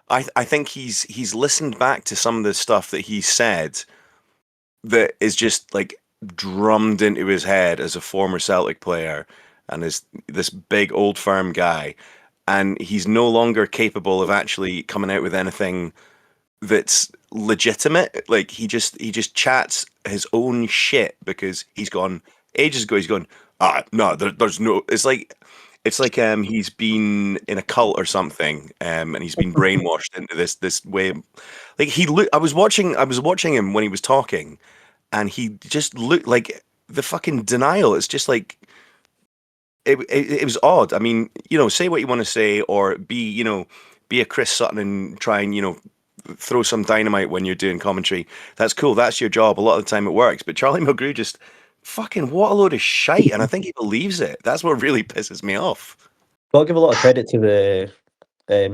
I think he's listened back to some of the stuff that he said that is just like drummed into his head as a former Celtic player and as this big old firm guy, and he's no longer capable of actually coming out with anything that's legitimate. Like he just chats his own shit because he's gone ages ago. He's gone, no, there's no. It's like he's been in a cult or something, and he's been brainwashed into this way. Like I was watching him when he was talking, and he just looked like the fucking denial. It's just like it was odd. I mean, say what you want to say, or be a Chris Sutton and try and throw some dynamite when you're doing commentary. That's cool. That's your job. A lot of the time it works. But Charlie Mulgrew just fucking what a load of shite, and I think he believes it. That's what really pisses me off. Got to give a lot of credit to the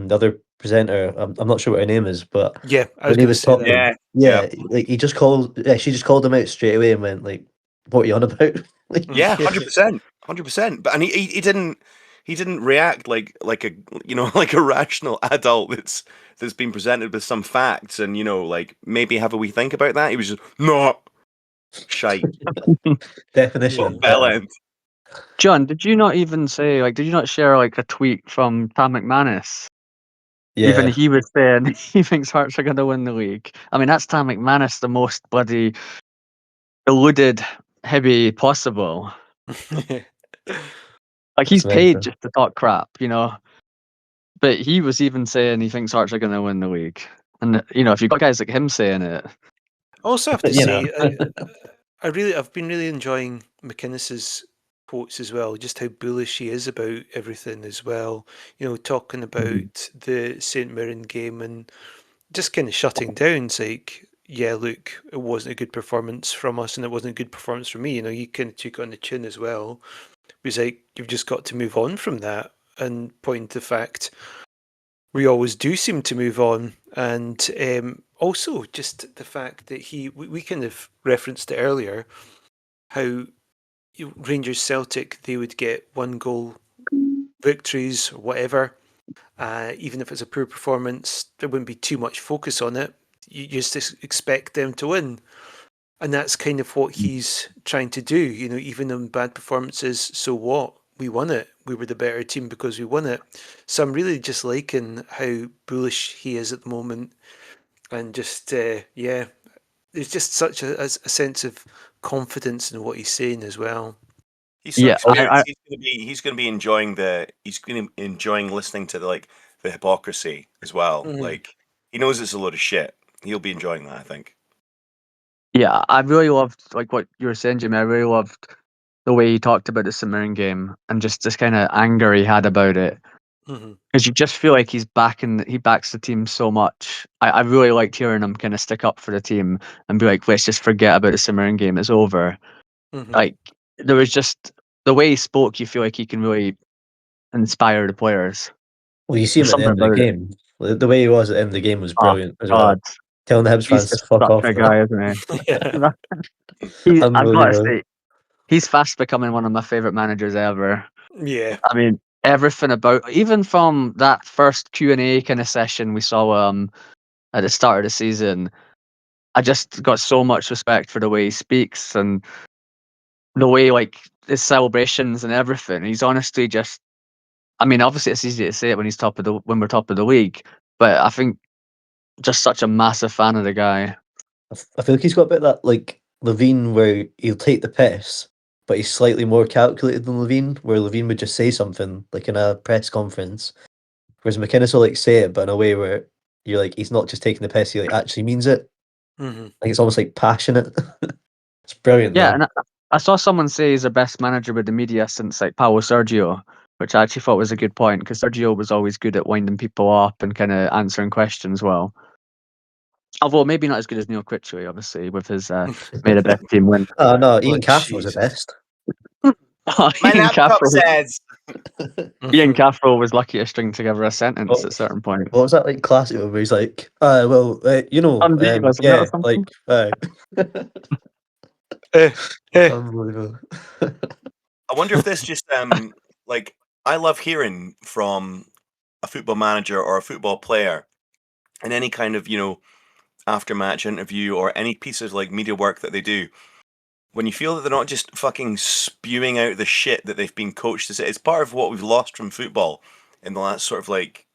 other presenter. I'm not sure what her name is, but yeah, I was when he going to was say that. talking, Yeah, yeah, yeah, like she just called him out straight away and went like, "What are you on about?" Like, yeah, 100%, 100%. But and he didn't react like a like a rational adult that's been presented with some facts and like maybe have a wee think about that. He was just no shite. definition Yeah. of Bell better. end. John, did you not even say did you not share like a tweet from Tam McManus? Even Yeah, he was saying he thinks Hearts are going to win the league. I mean, that's Tam McManus, the most bloody eluded Hibby possible. Like it's he's paid mental. just to talk crap. But he was even saying he thinks Hearts are going to win the league. And if you've got guys like him saying it, I also have to You know, say, I've been really enjoying McInnes's quotes as well. Just how bullish he is about everything as well. Talking about the Saint Mirren game and just kind of shutting down. It's like, yeah, look, it wasn't a good performance from us, and it wasn't a good performance from me. You kind of took it on the chin as well. It was like you've just got to move on from that and point to the fact we always do seem to move on. And also just the fact that we kind of referenced it earlier, how Rangers Celtic, they would get 1 goal victories or whatever. Even if it's a poor performance, there wouldn't be too much focus on it. You just expect them to win. And that's kind of what he's trying to do. Even in bad performances, so what? We won it. We were the better team because we won it. So I'm really just liking how bullish he is at the moment. And just, yeah, there's just such a sense of confidence in what he's saying as well. He's so yeah, experienced. He's gonna be enjoying listening to the hypocrisy as well. Mhm. Like he knows it's a load of shit. He'll be enjoying that, I think. Yeah, I really loved like what you were saying, Jimmy. I really loved the way he talked about the St Mirren game and just this kind of anger he had about it. Mhm. Because you just feel like he backs the team so much. I really liked hearing him kind of stick up for the team and be like, let's just forget about the St Mirren game. It's over. Mhm. Like there was just the way he spoke. You feel like he can really inspire the players. Well, you see him There's at the something end of the about it. game. The way he was at the end of the game was Oh brilliant as God, well. Telling the Hibs he's fans to just fuck such off. a guy, isn't Yeah. he? I've got to Unbelievable. say, he's fast becoming one of my favorite managers ever. Yeah. I mean, everything about even from that first Q&A kind of session we saw at the start of the season, I just got so much respect for the way he speaks and the way like his celebrations and everything. He's honestly just I mean, obviously it's easy to say it when we're top of the league, but I think just such a massive fan of the guy. I feel like he's got a bit of that like Levine where he'll take the piss, but he's slightly more calculated than Levine, where Levine would just say something like in a press conference, whereas McInnes will like say it, but in a way where you're like he's not just taking the piss, he like actually means it. Mhm. Like it's almost like passionate. It's brilliant Yeah, though. and I saw someone say he's the best manager with the media since like Paulo Sergio, which I actually thought was a good point because Sergio was always good at winding people up and kind of answering questions well. Although maybe not as good as Neil Critchley, obviously, with his made a better team win. Oh no, Oh, Ian Cathro was the Jesus. best. My Ian laptop Caffrell, says. Ian Caffrell was lucky to string together a sentence What, at certain point. what was that like classic one where he's like, you know, Dundee, wasn't it, or yeah, something? like, Eh, eh. unbelievable. I wonder if this just like I love hearing from a football manager or a football player in any kind of after match interview or any piece of like media work that they do. When you feel that they're not just fucking spewing out the shit that they've been coached to say, it's part of what we've lost from football in the last sort of like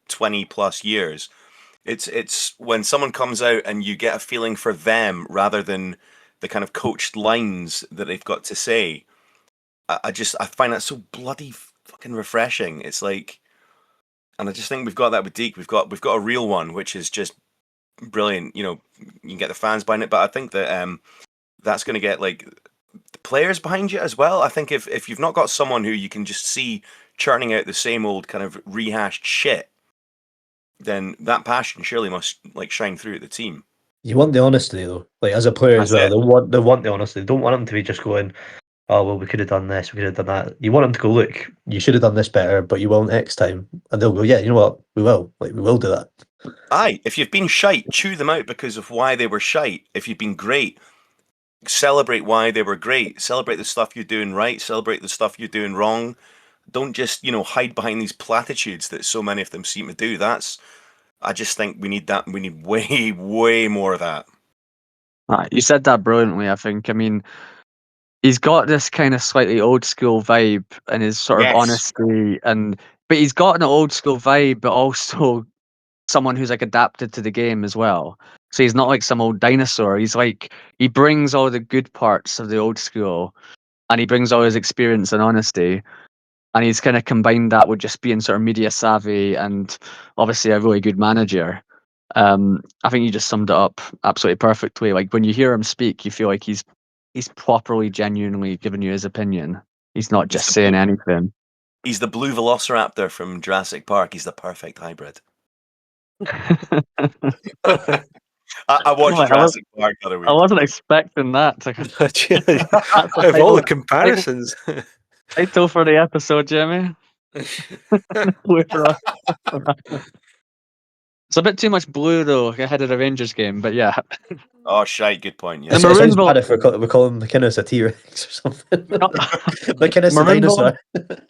20 plus years. It's when someone comes out and you get a feeling for them rather than the kind of coached lines that they've got to say. I find that so bloody fucking refreshing. It's like, and I just think we've got that with Deke. We've got a real one, which is just brilliant. You can get the fans behind it, but I think that that's going to get like the players behind you as well. I think if you've not got someone who you can just see churning out the same old kind of rehashed shit, then that passion surely must like shine through at the team. You want the honesty though, like as a player as That's well. it. They want the honesty. They don't want them to be just going, "Oh well, we could have done this, we could have done that." You want them to go, "Look, you should have done this better, but you will next time." And they'll go, "Yeah, you know what? We will. Like we will do that." Aye, if you've been shite, chew them out because of why they were shite. If you've been great, celebrate why they were great. Celebrate the stuff you're doing right. Celebrate the stuff you're doing wrong. Don't just hide behind these platitudes that so many of them seem to do. I just think we need that. We need way, way more of that. You said that brilliantly, I think. I mean, he's got this kind of slightly old school vibe and his sort of Yes. honesty but he's got an old school vibe, but also someone who's like adapted to the game as well. So he's not like some old dinosaur. He's like he brings all the good parts of the old school and he brings all his experience and honesty. And he's kind of combined that with just being sort of media savvy and obviously a really good manager. I think you just summed it up absolutely perfectly. Like when you hear him speak, you feel like he's properly, genuinely giving you his opinion. He's not He's just the saying blue, anything. he's the blue velociraptor from Jurassic Park. He's the perfect hybrid. I watched Right, Jurassic Park the other I week. wasn't expecting that. That's the Of all the title. comparisons. Title for the episode, Jimmy. Blue Velociraptor. It's a bit too much blue though ahead of the Rangers game, but yeah. Oh, shite. Good point. The It Yes. maroon sounds vel- bad if we're calling McInnes a T-Rex or something. McInnes the maroon vel- dinosaur.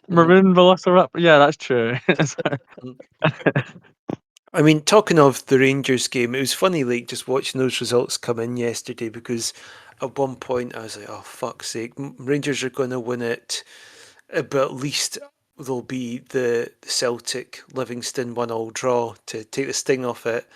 maroon Velociraptor. Yeah, that's true. I mean, talking of the Rangers game, it was funny, like, just watching those results come in yesterday because at one point I was like, oh, fuck's sake, Rangers are going to win it, but at least there'll be the Celtic Livingston 1-1 draw to take the sting off it.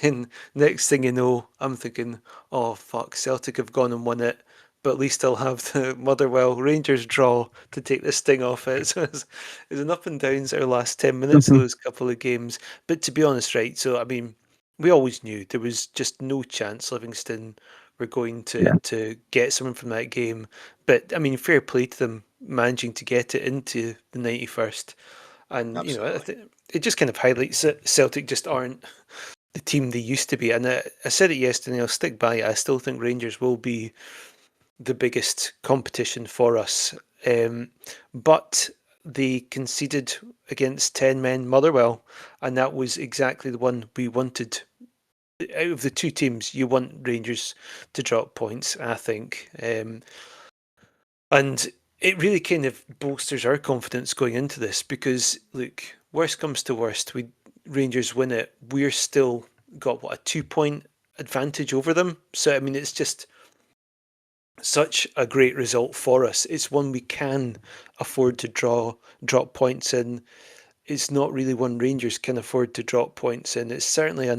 Then, next thing you know, I'm thinking, oh, fuck, Celtic have gone and won it, but at least I'll have the Motherwell Rangers draw to take the sting off it. So it's an up and downs our last 10 minutes of those couple of games. But to be honest, right, so I mean, we always knew there was just no chance Livingston were going to get someone from that game. But I mean, fair play to them managing to get it into the 91st. And you know, Absolutely. it just kind of highlights that Celtic just aren't the team they used to be. And I said it yesterday, and I'll stick by it. I still think Rangers will be the biggest competition for us. But they conceded against 10 men Motherwell, and that was exactly the one we wanted. Out of the two teams, you want Rangers to drop points, I think. And it really kind of bolsters our confidence going into this because, look, worst comes to worst, Rangers win it, we're still got what, a 2 point advantage over them. So I mean, it's just such a great result for us. It's one we can afford to drop points in. It's not really one Rangers can afford to drop points in. It's certainly a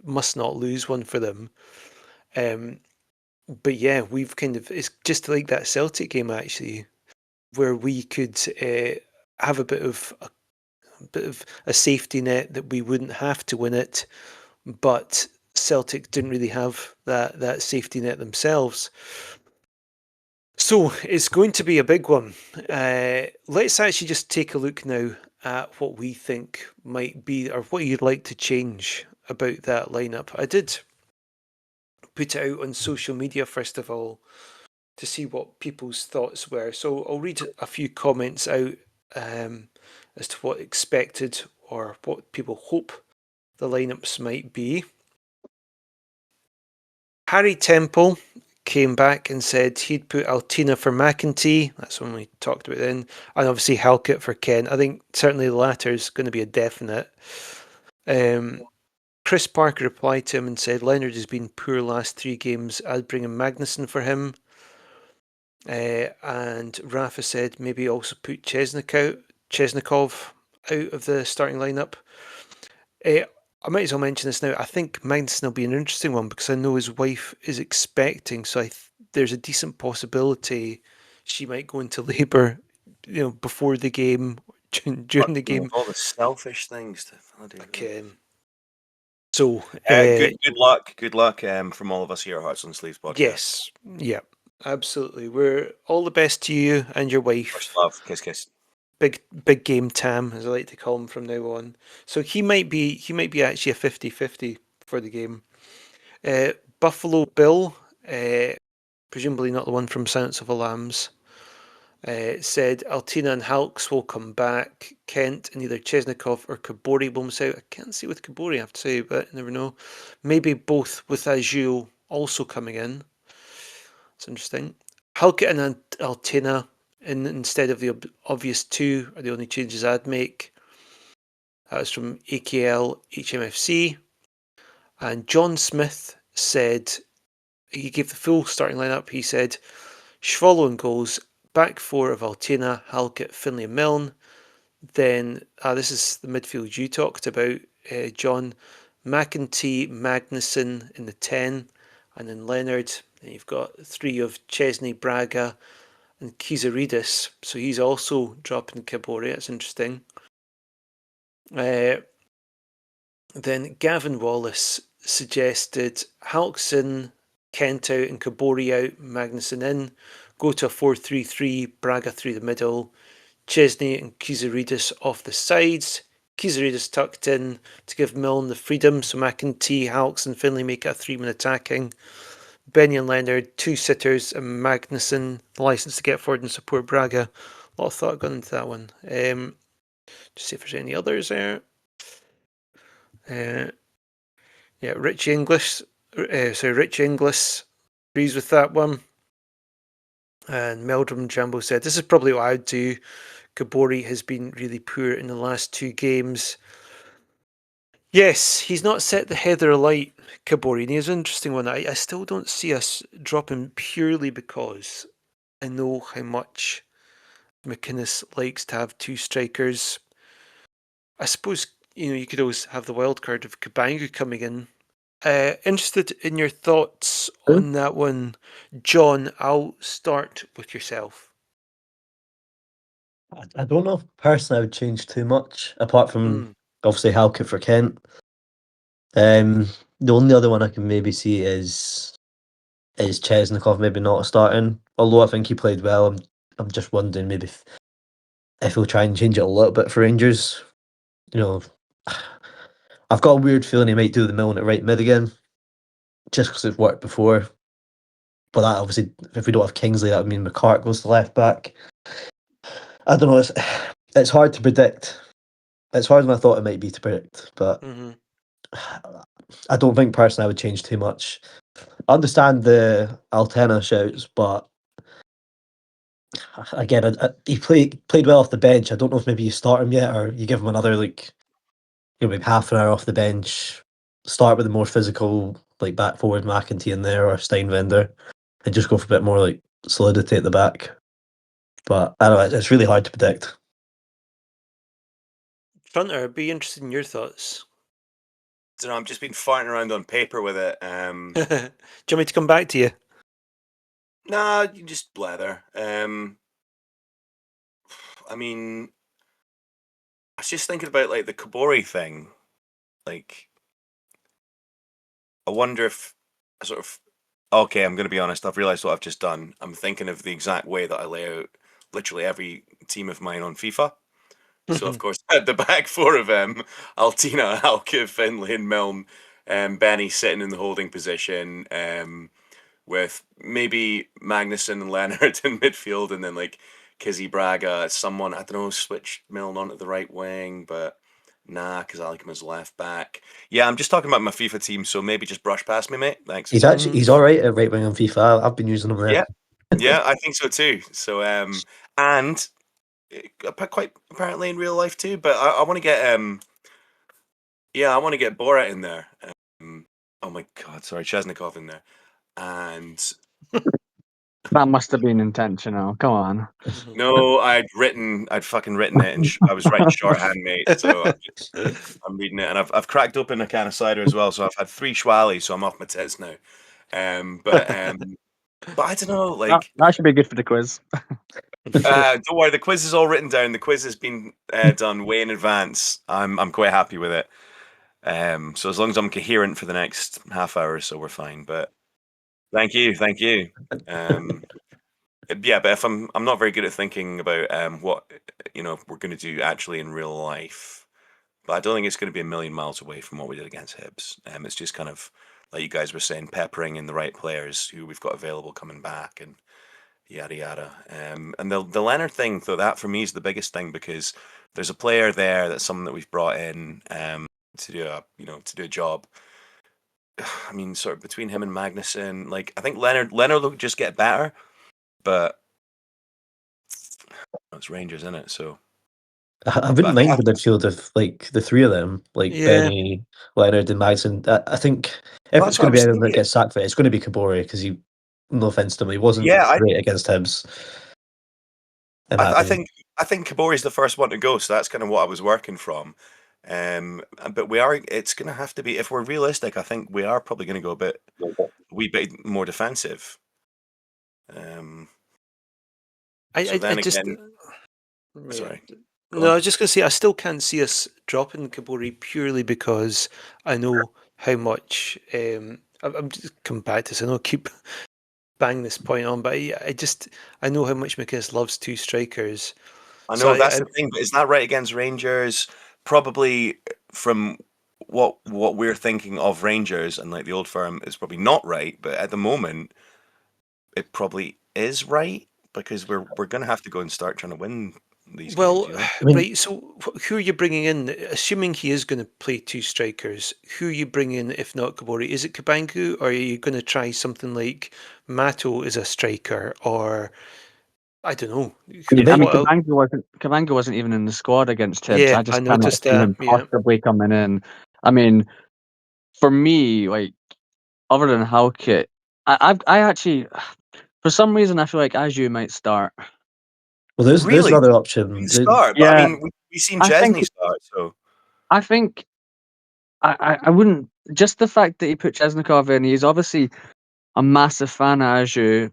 must not lose one for them. But yeah, we've kind of, it's just like that Celtic game actually, where we could have a bit of a safety net that we wouldn't have to win it, but Celtic didn't really have that safety net themselves. So it's going to be a big one. Let's actually just take a look now at what we think might be, or what you'd like to change about that lineup. I did put it out on social media first of all to see what people's thoughts were. So I'll read a few comments out as to what expected or what people hope the lineups might be. Harry Temple came back and said he'd put Altina for McEntee. That's when we talked about then. And obviously Halkett for Kent. I think certainly the latter is going to be a definite. Chris Parker replied to him and said Leonard has been poor last 3 games. I'd bring in Magnuson for him. And Rafa said maybe also put Chesnikov out of the starting lineup. I might as well mention this now. I think Magnuson will be an interesting one because I know his wife is expecting, so there's a decent possibility she might go into labour, before the game, during the game. All the selfish things. Again. So good luck. Good luck from all of us here at Hearts on Sleeves podcast. Yes, yeah, absolutely. We're all the best to you and your wife. First love, kiss, kiss. Big game Tam, as I like to call him from now on. So he might be actually a 50-50 for the game. Buffalo Bill, presumably not the one from Silence of the Lambs, said Altina and Halks will come back. Kent and either Chesnikov or Kabori will miss out. I can't see with Kabori, I have to say, but you never know. Maybe both with Azul also coming in. It's interesting. Halkett and Altina instead of the obvious 2 are the only changes I'd make. That was from AKL HMFC. And John Smith said, he gave the full starting lineup. He said, Schwallow in goals, back 4 of Altina, Halkett, Finlay and Milne. Then, this is the midfield you talked about, John. McEntee, Magnuson in the 10. And then Leonard. Then you've got 3 of Chesney, Braga and Kizaridis. So he's also dropping Kabori. That's interesting. Then Gavin Wallace suggested Halkson, Kent out and Kabori out, Magnuson in. Go to a 4-3-3, Braga through the middle. Chesney and Kizaridis off the sides. Kizaridis tucked in to give Milne the freedom. So McEntee, Halkson, Finlay make it a 3-man attacking. Benny and Leonard, 2 sitters, and Magnuson, the licence to get forward and support Braga. A lot of thought gone into that one. Just see if there's any others there. Rich Inglis agrees with that one. And Meldrum Jambo said, this is probably what I would do. Kabori has been really poor in the last 2 games. Yes, he's not set the heather alight, Kabori, and he's an interesting one. I still don't see us dropping purely because I know how much McInnes likes to have 2 strikers. I suppose, you could always have the wild card of Kabangu coming in. Interested in your thoughts on that one, John. I'll start with yourself. I don't know. Personally, I would change too much, apart from obviously Halkett for Kent. The only other one I can maybe see is is Chesnikov maybe not starting. Although I think he played well, I'm just wondering maybe if he'll try and change it a little bit for Rangers. You know, I've got a weird feeling he might do the Milne at right mid again, just because it's worked before. But that obviously, if we don't have Kingsley, that would mean McCart goes to left back. I don't know. It's hard to predict. It's harder than I thought it might be to predict, but Hmm. I don't think personally I would change too much. I understand the Altena shouts, but again, he played well off the bench. I don't know if maybe you start him yet, or you give him another maybe half an hour off the bench. Start with the more physical, like back forward McEntee in there or Steinwender, and just go for a bit more like solidity at the back. But I don't know. It's really hard to predict. Trunter, I'd be interested in your thoughts. don't know, I've just been farting around on paper with it. Do you want me to come back to you? Nah, you just blather. I mean, I was just thinking about like the Kabori thing. Like, I wonder if I sort of. Okay, I'm going to be honest. I've realised what I've just done. I'm thinking of the exact way that I lay out literally every team of mine on FIFA. So of course, at the back four of Altina, Halke, Finlay, and Milne, Benny sitting in the holding position, with maybe Magnuson and Leonard in midfield, and then like Kizzy Braga, someone I don't know, switch Milne onto the right wing, but nah, because I like him as left back. Yeah, I'm just talking about my FIFA team, so maybe just brush past me, mate. Thanks. He's all right at right wing on FIFA. I've been using him there. Yeah, yeah, I think so too. So and quite apparently in real life too. But I want to get yeah, I want to get Borat in there. Oh my god, sorry, Chesnikov in there, and That must have been intentional. Come on. no, I'd fucking written it, and I was writing shorthand, mate. So I'm reading it, and I've cracked open a can of cider as well. So I've had 3 Schwally, so I'm off my tits now. But I don't know, like. That should be good for the quiz. Don't worry, the quiz is all written down. The quiz has been done way in advance. I'm quite happy with it. So as long as I'm coherent for the next half hour or so, we're fine. But thank you, thank you. Yeah, but if I'm not very good at thinking about what we're going to do actually in real life. But I don't think it's going to be a million miles away from what we did against Hibs. It's just kind of like you guys were saying, peppering in the right players who we've got available coming back and yada yada. And the Leonard thing, though, that for me is the biggest thing because there's a player there that's someone that we've brought in to do a job. I mean, sort of between him and Magnuson, like I think Leonard will just get better, but it's Rangers, isn't it? So I but I wouldn't think mind the midfield if like the three of them, like Yeah. Benny, Leonard, and Magnuson. I think if Well, it's that's what going I to be was anyone that thinking. gets sacked for it, it's going to be Kabori because he, no offense to him, he wasn't Yeah, great against Hibs. In my I opinion. think Kabori's the first one to go, so that's kind of what I was working from. But it's going to have to be, if we're realistic, I think we are probably going to go a wee bit more defensive. So I then just again, yeah. sorry, go No, I on. was just going to say I still can't see us dropping Kabori purely because I know how much. I'm just coming back to this. I know I keep banging this point on, but I know how much McInnes loves two strikers. I So know that's the thing, but is that right against Rangers? Probably from what we're thinking of Rangers and like the old firm is probably not right, but at the moment it probably is right because we're going to have to go and start trying to win these games, well, you know. I mean, right. So who are you bringing in? Assuming he is going to play two strikers, who are you bringing in if not Kabori? Is it Kabangu, or are you going to try something like Mato as a striker, or I don't know. I mean, What else? Kavanga wasn't even in the squad against Hibs. Yeah, I I just cannot noticed see that. him Yeah. possibly coming in. I mean, for me, like other than Halkett, I actually, for some reason, I feel like Aju might start. well, there's Really, another we can option. start, but I Yeah, mean, we've seen I think Chesney start, so I think I wouldn't just the fact that he put Chesnikov in. He's obviously a massive fan of Aju.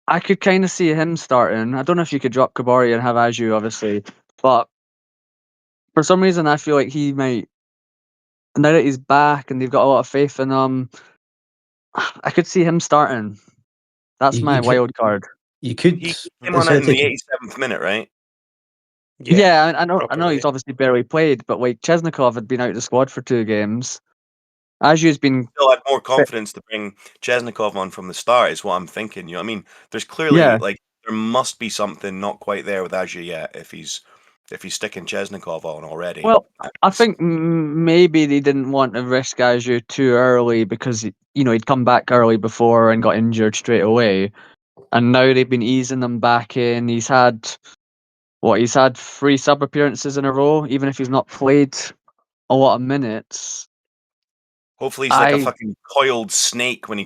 I could kind of see him starting. I don't know if you could drop Kabori and have Aju, obviously, but for some reason, I feel like he might. Now that he's back and they've got a lot of faith in him, I could see him starting. That's You, my you could, wild card. you could He came on instead it of in the taking 87th minute, right? Yeah, I know. I know properly. he's obviously barely played, but like Chesnikov had been out of the squad for 2 games. Aju's been Still had more confidence to bring Chesnikov on from the start, is what I'm thinking. You know what I mean? There's clearly Yeah. there must be something not quite there with Aju yet if he's sticking Chesnikov on already. Well, I think maybe they didn't want to risk Aju too early because he'd come back early before and got injured straight away, and now they've been easing him back in. He's had 3 sub appearances in a row, even if he's not played a lot of minutes. Hopefully he's like a fucking coiled snake when he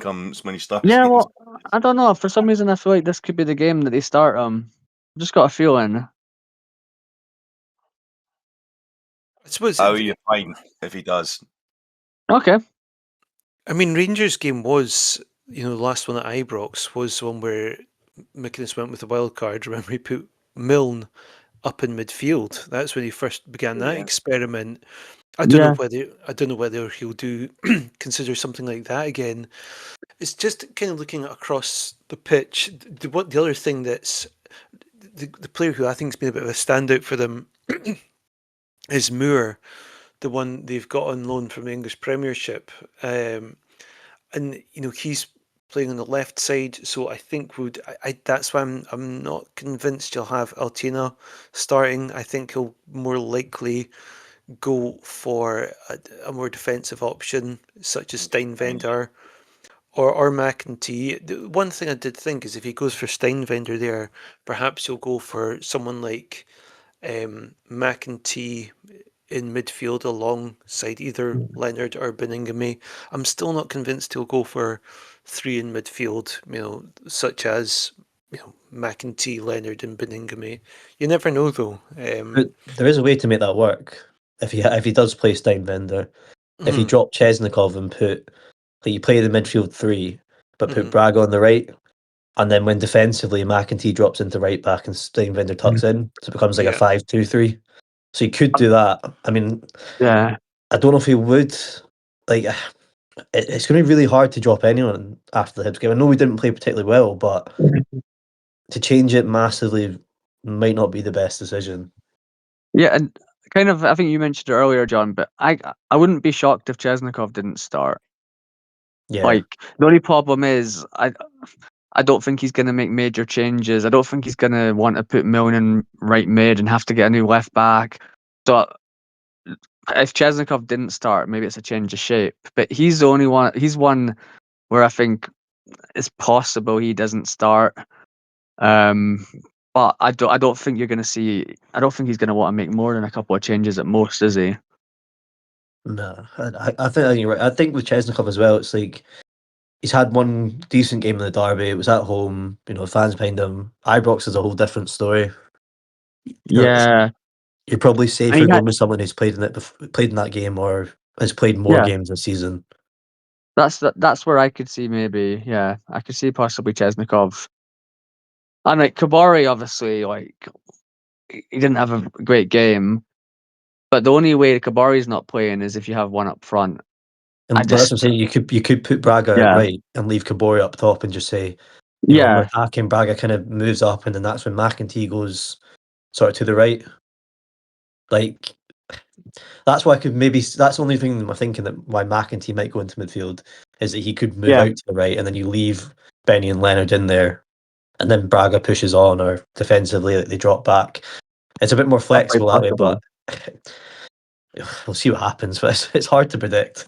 starts. Yeah, well, I don't know. For some reason, I feel like this could be the game that they start him. Just got a feeling. I suppose. How are you fine if he does? Okay. I mean, Rangers game was, the last one at Ibrox was one where McInnes went with the wild card. Remember, he put Milne up in midfield. That's when he first began that experiment. I don't know whether he'll do consider something like that again. It's just kind of looking across the pitch. The other thing that's the player who I think has been a bit of a standout for them is Moore, the one they've got on loan from the English Premiership, and he's playing on the left side. So I think that's why I'm not convinced you'll have Altina starting. I think he'll more likely go for a more defensive option, such as Steinvender or McEntee. The one thing I did think is if he goes for Steinvender there, perhaps he'll go for someone like McEntee in midfield alongside either Leonard or Beningame. I'm still not convinced he'll go for 3 in midfield, such as McEntee, Leonard, and Beningame. You never know, though. But there is a way to make that work. If he does play Steinbender, if he Mhm, dropped Chesnikov and you play the midfield 3, but put mhm. Braga on the right, and then when defensively McEntee drops into right back and Steinbender tucks in, so it becomes like a Yeah. 5-2-3. So you could do that. I mean, Yeah. I don't know if he would. Like, it's going to be really hard to drop anyone after the Hibs game. I know we didn't play particularly well, but to change it massively might not be the best decision. Yeah, and kind of, I think you mentioned it earlier, John, but I wouldn't be shocked if Chesnikov didn't start. Yeah, Like, the only problem is I don't think he's going to make major changes. I don't think he's going to want to put Milne in right mid and have to get a new left back. So if Chesnikov didn't start, maybe it's a change of shape. But he's the only one. He's one where I think it's possible he doesn't start. But I don't think you're going to see. I don't think he's going to want to make more than a couple of changes at most, is he? no, I think you're right. I think with Chesnikov as well, it's like he's had one decent game in the derby. It was at home. Fans behind him. Ibrox is a whole different story. Yeah, You're probably and safer going with someone who's played in it, played in that game, or has played more yeah. games this season. That's where I could see maybe. Yeah, I could see possibly Chesnikov. And like Kabari, obviously, like he didn't have a great game. But the only way Kabari's not playing is if you have one up front. But that's what I'm saying. You could put Braga at Yeah, right and leave Kabori up top and just say, when we're yeah, attacking, Braga kind of moves up, and then that's when McEntee goes sort of to the right. Like, that's why I could maybe. That's the only thing I'm thinking that why McEntee might go into midfield is that he could move yeah. out to the right, and then you leave Benny and Leonard in there, and then Braga pushes on, or defensively they drop back. It's a bit more That's very flexible that way, possible. but we'll see what happens. But it's hard to predict.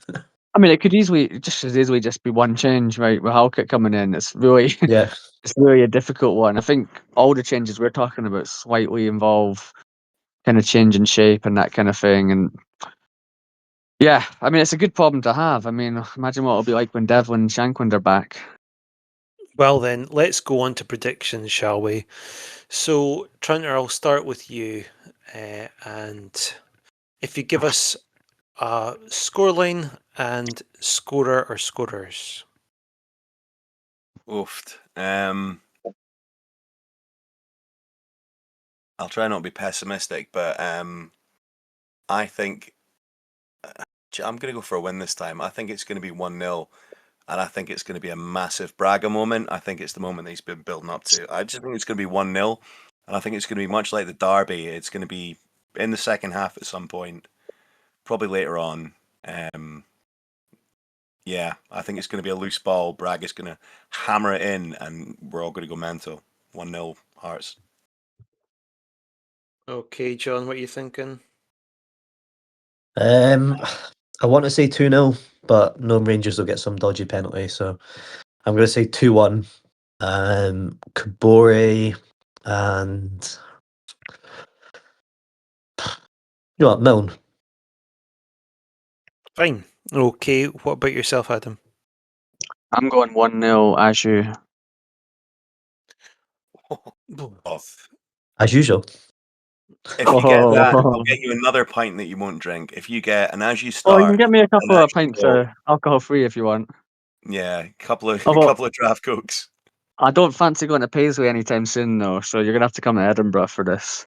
I mean, it could just as easily just be one change, right? With Halkett coming in, it's really Yeah. it's really a difficult one. I think all the changes we're talking about slightly involve kind of changing shape and that kind of thing. And yeah, I mean, it's a good problem to have. I mean, imagine what it'll be like when Devlin and Shankland are back. Well, then, let's go on to predictions, shall we? So, Trunter, I'll start with you. And if you give us a scoreline and scorer or scorers. Oofed. I'll try not to be pessimistic, but I think I'm going to go for a win this time. I think it's going to be 1-0. and I think it's going to be a massive Braga moment. I think it's the moment that he's been building up to. I just think it's going to be 1-0, and I think it's going to be much like the derby. It's going to be in the second half at some point, probably later on. Yeah, I think it's going to be a loose ball. Braga's going to hammer it in, and we're all going to go mental. 1-0 Hearts. Okay, John, what are you thinking? I want to say 2-0, but no, Rangers will get some dodgy penalty, so I'm going to say 2-1. Kabore and you know what, Milne. Fine. Okay, what about yourself, Adam? I'm going 1-0 as you. Oh, As usual. if you get that, I'll Oh, get you another pint that you won't drink. If you get an as you you start, can get me a an couple as of you pints go, of alcohol free if you want. yeah, couple of Although couple of draft cokes. I don't fancy going to Paisley anytime soon, though, so you're gonna have to come to Edinburgh for this.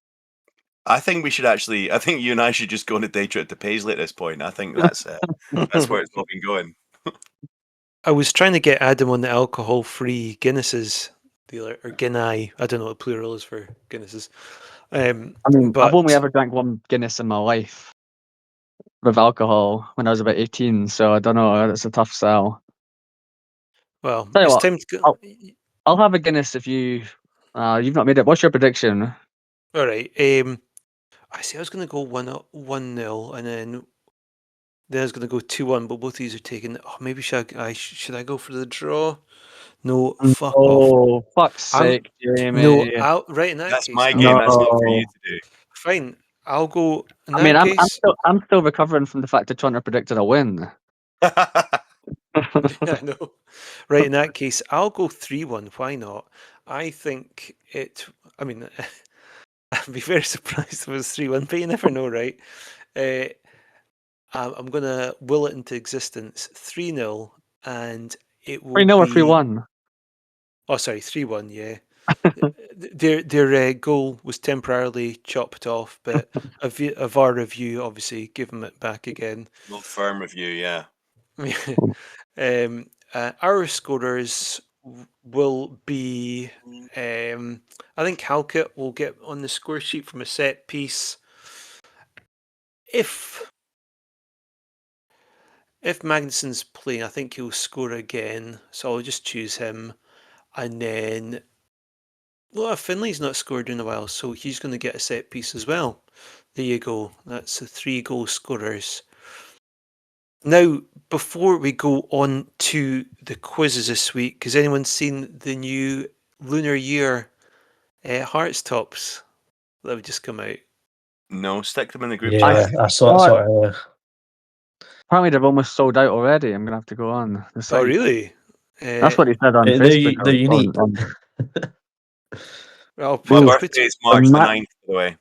I think we should actually. I think you and I should just go on a day trip to Paisley at this point. I think that's where it's all been going. I was trying to get Adam on the alcohol-free Guinnesses, or Guinness. I don't know what the plural is for Guinnesses. I mean, I've But only ever drank one Guinness in my life with alcohol when I was about 18, so I don't know. It's a tough sell. well, Tell you it's what, time to go. I'll have a Guinness if you. You've not made it. What's your prediction? All right. I see. I was going to go 1-0, and then I was going to go 2-1, but both of these are taken. Oh, maybe should I go for the draw? No, fuck off. Oh, fuck's I'm sake, Jamie. no. In that That's case, my I'll game. go. That's not for you No. to do. Fine. I'll go in I mean, that I'm case. still recovering from the fact that Toronto predicted a win. I know. Right, in that case, I'll go 3-1. Why not? I think it. I mean, I'd be very surprised if it was 3-1, but you never know, right? Uh, I'm going to will it into existence 3-0, and it will 3-0 or be. 3-1? Oh, sorry, 3-1, yeah. Their goal was temporarily chopped off, but a VAR review obviously give them it back again. Old firm review, yeah. Our scorers will be. I think Halkett will get on the score sheet from a set piece. If Magnuson's playing, I think he'll score again. So I'll just choose him, and then. Well, Finley's not scored in a while, so he's going to get a set piece as well. There you go. That's the 3 goal scorers. Now, before we go on to the quizzes this week, has anyone seen the new Lunar Year Hearts tops that have just come out? No, stick them in the group I Yeah, chat. I saw it thought sort of. apparently they've almost sold out already. I'm gonna have to go on the Oh, site. really? That's what he said on They're, Facebook. they're unique. My I'll Ooh, put birthday it. is March the 9th, by the way.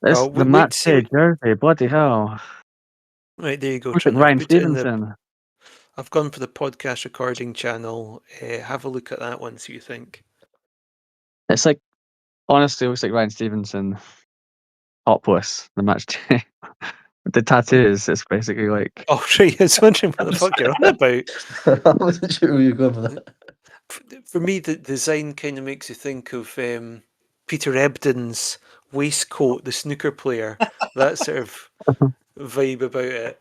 it's the Wait match to see. day jersey. Bloody hell! Right, there you go, Look at Trin. I've Ryan put it in the. Stevenson. I've gone for the podcast recording channel. Have a look at that one, see what you think. It's like honestly, it looks like Ryan Stevenson topless. The match day. With the tattoos, it's basically like Oh, right. I was wondering what the fuck you're on about. I wasn't sure where you were going for that. For me, the design kind of makes you think of Peter Ebdon's waistcoat, the snooker player. That sort of vibe about it.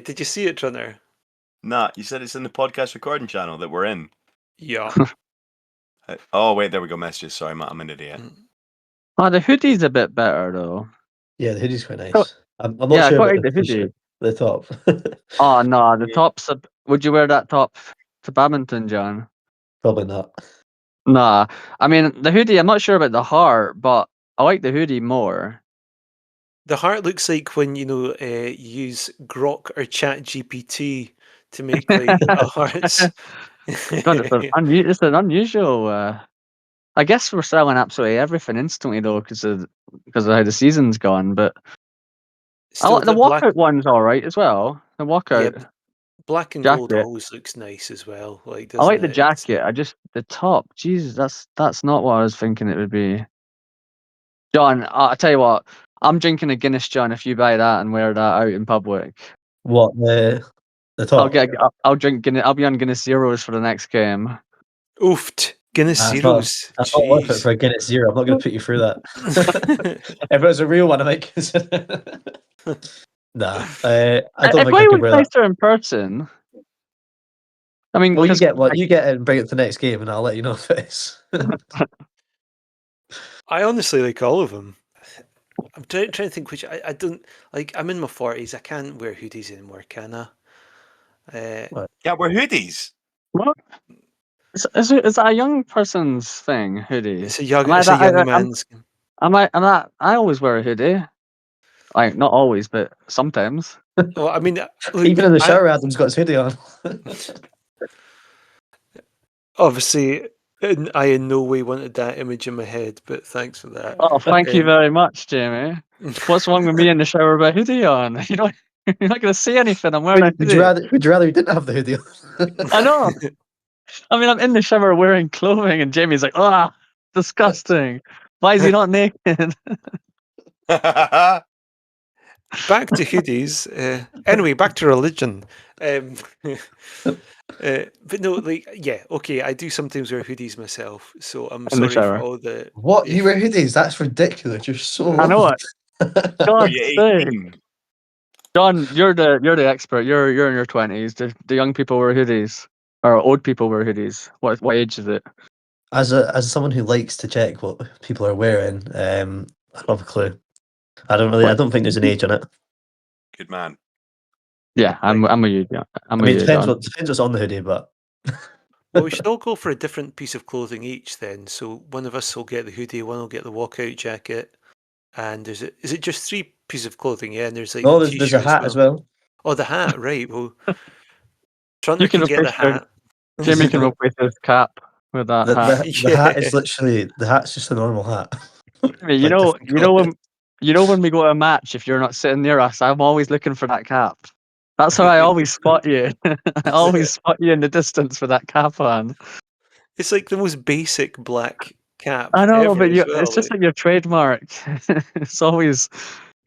Did you see it, Trunner? Nah, you said it's in the podcast recording channel that we're in. Yeah. Oh, wait, there we go. Messages. Sorry, I'm an idiot. the hoodie's a bit better though. Yeah, the hoodie's quite Oh, nice. I'm not yeah, I sure quite about like the the hoodie. t-shirt, the top. Oh no, the Yeah. tops. Would you wear that top to badminton, John? Probably not. Nah, I mean the hoodie. I'm not sure about the heart, but I like the hoodie more. The heart looks like when you use Grok or Chat GPT to make like a hearts. God, it's an unusual. I guess we're selling absolutely everything instantly though, because of how the season's gone. But Still, the the black, walkout one's all right as well. The yeah, walkout black and gold jacket. always looks nice as well. Like, I doesn't like the it? It's, jacket. I just the top. Jesus, that's not what I was thinking it would be. John, I tell you what, I'm drinking a Guinness, John. If you buy that and wear that out in public, What The top. I'll drink Guinness. I'll be on Guinness Zeros for the next game. Oofed. Guinness Zeros. That's not worth it Jeez. for a Guinness Zero. I'm not going to put you through that. If it was a real one, I might consider. Nah, I don't If think I I could was wear that. nicer in person, I mean, Well, you 'cause get what you get and bring it to the next game, and I'll let you know if it is. I honestly like all of them. I'm trying to think which I don't like. I'm in my 40s. I can't wear hoodies anymore, can I? Yeah, we're hoodies. what? Is that a young person's thing? Hoodie. It's a young, Am I it's a that? young man's. I always wear a hoodie. Like not always, but sometimes. Well, I mean, look, Even in the shower, Adam's got his hoodie on. obviously, I in no way wanted that image in my head, but thanks for that. Oh, thank you Um, very much, Jamie. What's wrong with me in the shower with a hoodie on? You're not going to see anything. I'm wearing a Would you hoodie. rather we didn't have the hoodie on? I know. I mean, I'm in the shower wearing clothing, and Jamie's like, "Ah, disgusting. Why is he not naked?" Back to hoodies. Anyway, back to religion. But no, like, yeah, okay, I do sometimes wear hoodies myself, so I'm In the sorry for shower. all the. What? You wear hoodies? That's ridiculous. You're so I know old. it. Are God's you sake. 18? John, you're the expert. You're in your 20s. The young people wear hoodies, or old people wear hoodies. What age is it? As someone who likes to check what people are wearing, I don't have a clue. I don't think there's an age on it. Good man. Yeah, I'm with you. Yeah, I'm I with mean, you, depends John. what's on the hoodie, but Well, we should all go for a different piece of clothing each then. So one of us will get the hoodie, one will get the walkout jacket, and is it just three pieces of clothing? Yeah, and there's like oh, the there's a t-shirt as hat as well. well. Oh, the hat, right? Well, You Trunter can can get the replace your hat. Jamie can replace his cap with that hat. The hat is Yeah. literally the hat's just a normal hat. Jamie, Like different colours. you know when we go to a match, if you're not sitting near us, I'm always looking for that cap. That's how I always spot you. I always spot you in the distance with that cap on. It's like the most basic black cap I know, ever but as it's well. just like your trademark. It's always,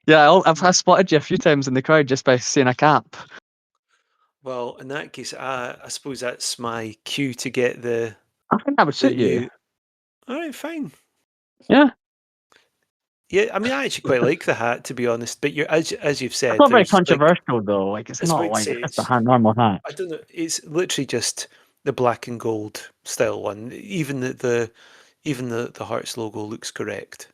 yeah. I spotted you a few times in the crowd just by seeing a cap. Well, in that case, I suppose that's my cue to get the I think that would suit you. new. All right, fine. Yeah, Yeah, I mean, I actually quite like the hat, to be honest. But you're as you've it's said, not very there's like controversial though. Like it's it's not about to like say it's just it's. a normal hat. I don't know. It's literally just the black and gold style one. Even the Hearts logo looks correct.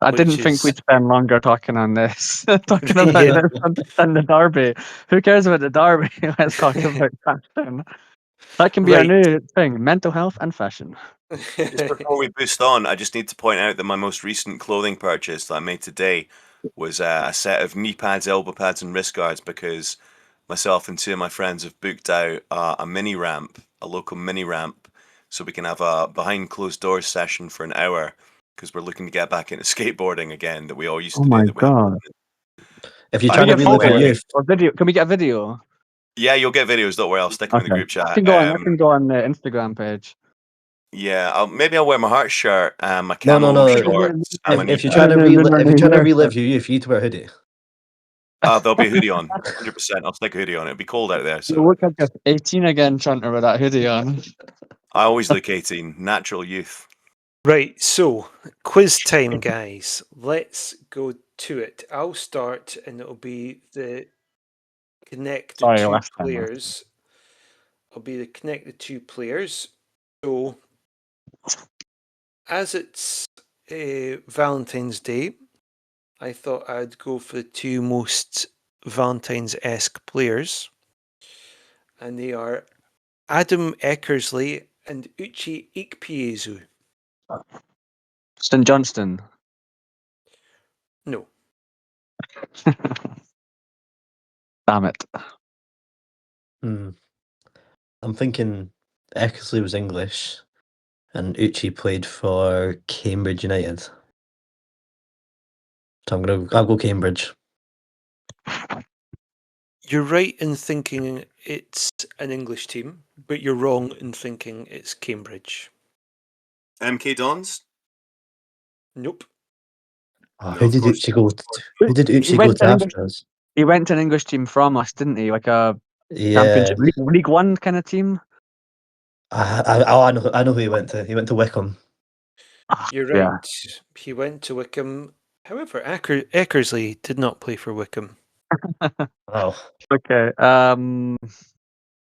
I didn't Which think is we'd spend longer talking on this, talking about yeah. this than the derby. Who cares about the derby? Let's talk about fashion. That can be our Right. new thing: mental health and fashion. Just before we boost on, I just need to point out that my most recent clothing purchase that I made today was a set of knee pads, elbow pads, and wrist guards because myself and two of my friends have booked out a mini ramp, a local mini ramp, so we can have a behind closed doors session for an hour because we're looking to get back into skateboarding again that we all used Oh to do my that we haven't. god! If you're But trying Can to we get relive your anyway, photos youth, or video? Can we get a video? yeah, you'll get videos. Don't worry, I'll stick them in the Okay, group chat. I can go on the Instagram page. Yeah, maybe I'll wear my heart shirt, my no. camo shorts, and my knee If you're trying pads. to relive your youth, you need to wear a hoodie. There'll be a hoodie on, 100%. I'll stick a hoodie on. It'll be cold out there, You so look like you're 18 again, Chanter, with that hoodie on. I always look 18. Natural youth. Right, so quiz time, guys. Let's go to it. I'll start, and it'll be the connect the Sorry, two last time. players. I'll be the connect the two players. So, as it's Valentine's Day, I thought I'd go for the two most Valentine's-esque players, and they are Adam Eckersley and Uche Ikpeazu. St Johnston. No, Damn it. Hmm. I'm thinking Eckersley was English, and Uchi played for Cambridge United. So I'll go Cambridge. you're right in thinking it's an English team, but you're wrong in thinking it's Cambridge. MK Dons? Nope. Oh, No, who of did course Uchi not. go? Who did He Uchi go went to to English. after us? He went to an English team from us, didn't he? Like a Yeah. Championship, League One kind of team. I know who he went to. He went to Wickham. You're Yeah. right. He went to Wickham. However, Eckersley did not play for Wickham. Oh, Okay.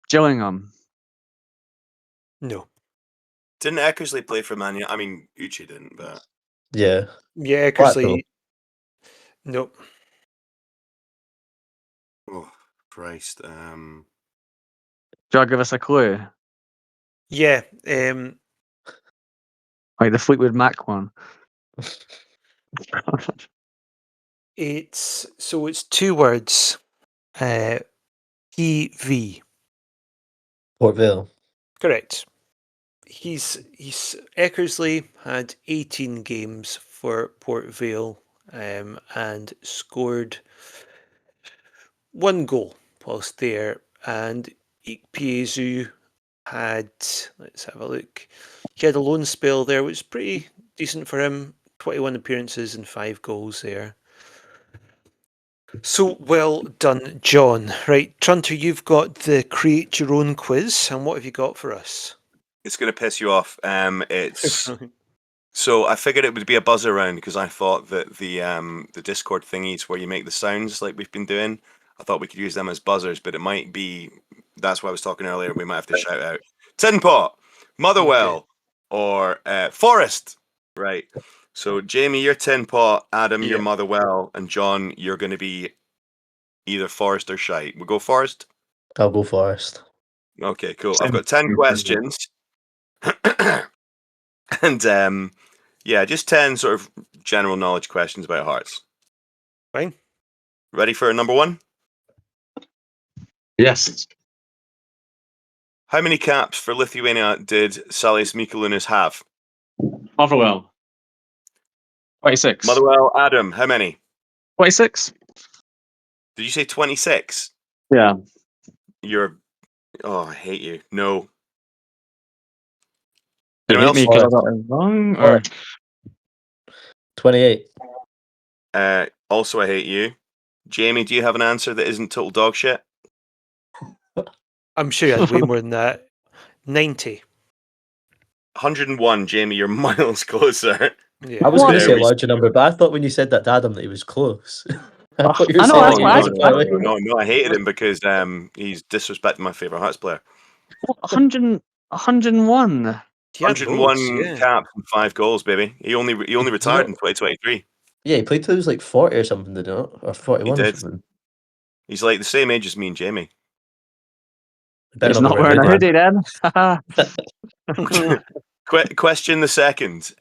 Gillingham. No. Didn't Eckersley play for Man United? I mean, Uche didn't, but yeah. Yeah, Blackpool. Eckersley. Nope. oh Christ. Do you want to give us a clue? Yeah. Like the Fleetwood Mac one. It's 2 words. PV. Port Vale. Correct. He's Eckersley had 18 games for Port Vale and scored 1 goal whilst there, and Ikpeazu had, let's have a look, he had a loan spell there which was pretty decent for him, 21 appearances and 5 goals there. So well done, John. Right, Trunter, you've got the create your own quiz, and what have you got for us? it's going to piss you off. It's so I figured it would be a buzzer round because I thought that the Discord thingies where you make the sounds like we've been doing, I thought we could use them as buzzers, but it might be that's why I was talking earlier. We might have to shout out Tin Pot, Motherwell, or Forest. Right. So Jamie, you're Tin Pot. Adam, you're Yeah. Motherwell, and John, you're going to be either Forest or Shite. We'll go Forest. I'll go Forest. Okay, cool. I've got 10 questions. And yeah, just 10 sort of general knowledge questions about Hearts. Fine. Ready for number 1? Yes. How many caps for Lithuania did Salis Mikulūnas have? Motherwell. 26. Motherwell, Adam, how many? 26? Did you say 26? Yeah. Oh, I hate you. No. You Anyone hate me else? because I got it wrong? Or 28. Also, I hate you. Jamie, do you have an answer that isn't total dog shit? I'm sure you had way more than that. 90. 101, Jamie, you're miles closer. Yeah. I was going to There say a we larger number, but I thought when you said that to Adam that he was close. I thought you were I know, saying that's he why I wasn't far away. no, I hated him because he's disrespecting my favourite Hearts player. 101. He had 101 loads, yeah. caps and 5 goals, baby. He only retired in 2023. Yeah, he played till he was like 40 or something, did he not? Or 41 He or did. something. He's like the same age as me and Jamie. Better He's not not be wearing a hoodie. hoodie then. Question the second.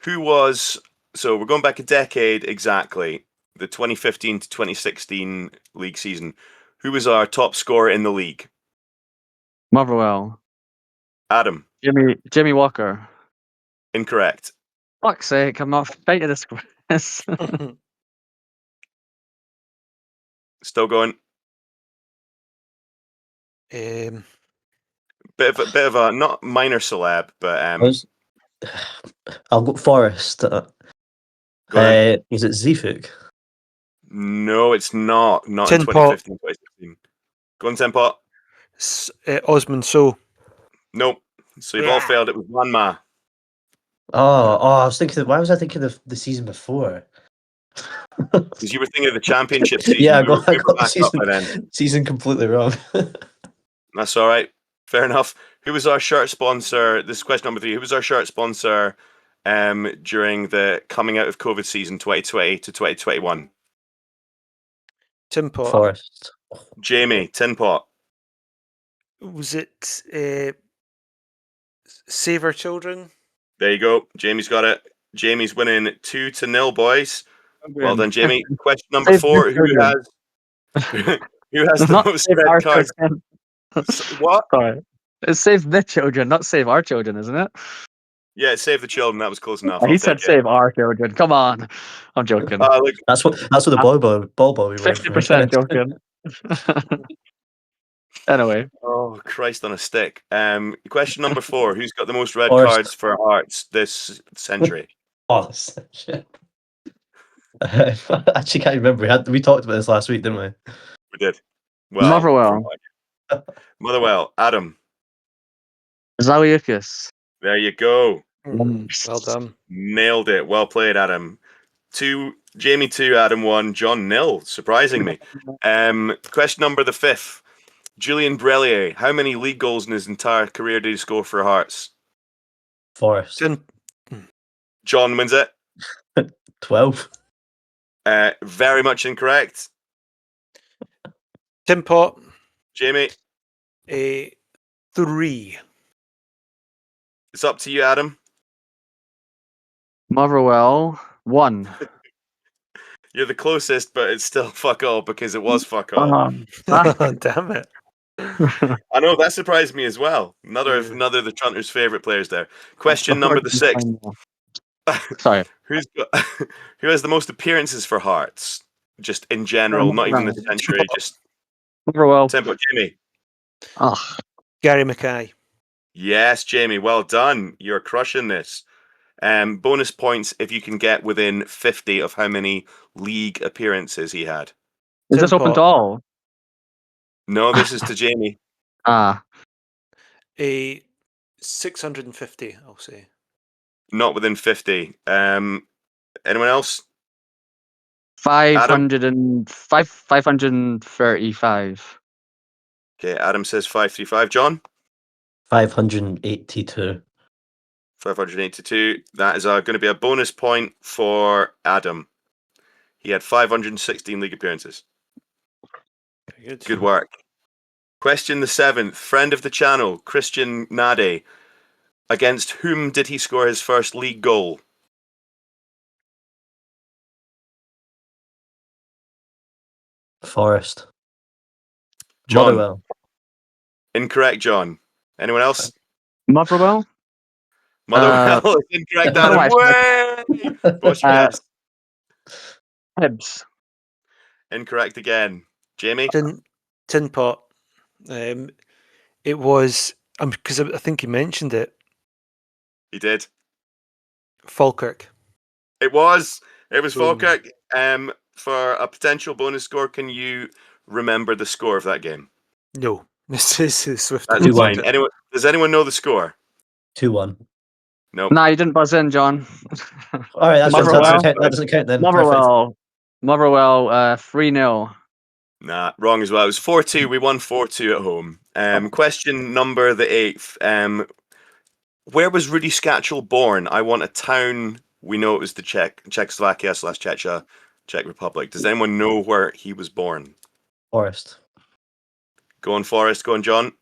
Who was so we're going back a decade exactly, the 2015 to 2016 league season. Who was our top scorer in the league? Motherwell. Adam. Jimmy Walker. Incorrect. Fuck's sake, I'm not fighting this quiz. Still going. Um, Bit of a not minor celeb, but I'll go Forest. go ahead. Is it Zifuk? No, it's not. Not in Tin Pot. 2015, 2016. Go on, Tempot. Osman So. Nope. So you've all failed. It was Wanma. I was thinking. Why was I thinking of the season before? Because you were thinking of the championship season. Yeah, I we were got the back up by then. season completely wrong. That's all right. Fair enough. Who was our shirt sponsor? This is question number 3. Who was our shirt sponsor during the coming out of COVID season 2020 to 2021? Tin Pot. Forest. Jamie, Tin Pot. Was it Save Our Children? There you go. Jamie's got it. Jamie's winning 2-0, boys. Well done, Jamie. Question number 4. Who has the most red cards? What? Sorry. It's save the children, not save our children, isn't it? Yeah, save the children. That was close enough. He I'll said take it. save our children. Come on. I'm joking. Look, That's what the ball boy we were. 50% joking. Anyway. oh, Christ on a stick. Question number 4. Who's got the most red Forest. cards for Hearts this century? Oh, shit. I actually can't remember. We talked about this last week, didn't we? We did. Well, Motherwell. Motherwell. Adam. Zaliukas. There you go. Well done. Nailed it. Well played, Adam. Jamie 2, Adam 1, John 0, surprising me. Question number the 5th. Julian Brellier, how many league goals in his entire career did he score for Hearts? Forest. John wins it. 12. Very much incorrect. Tim Pot, Jamie, 3. it's up to you, Adam. Motherwell. 1. You're the closest, but it's still fuck all because it was fuck all. Damn it. I know, that surprised me as well. Another of the Trunters' favourite players there. Question number the 6th. Sorry. Who has the most appearances for Hearts? Just in general, not even this century, just Motherwell. tempo. Jamie. Oh, Gary Mackay. Yes, Jamie, well done. You're crushing this. Bonus points if you can get within 50 of how many league appearances he had. is this open to all? No, this is to Jamie. Ah. 650, I'll say. Not within 50. Anyone else? 535. Okay, Adam says 535. John? 582. 582. That is going to be a bonus point for Adam. He had 516 league appearances. Very good. Good work. Question the 7th. Friend of the channel, Christian Nade. Against whom did he score his first league goal? Forest. John. Motherwell. Incorrect, John. Anyone else? Motherwell? Motherwell is incorrect, Adam. Way! What's your guess? Hibs. Incorrect again. Jamie? Tin Pot. It was, because I think you mentioned it, He did. Falkirk. It was Boom. Falkirk. For a potential bonus score, can you remember the score of that game? No. This is Swift. That's fine. Does anyone know the score? 2-1. Nope. Nah, you didn't buzz in, John. All right, that doesn't count then. Motherwell. Motherwell, 3-0. Nah, wrong as well. It was 4-2. We won 4-2 at home. Question number the 8th. Where was Rudy Skacel born? I want a town. We know it was the Czechoslovakia / Czechia, Czech Republic. Does anyone know where he was born? Forest. Go on, Forrest. Go on, John.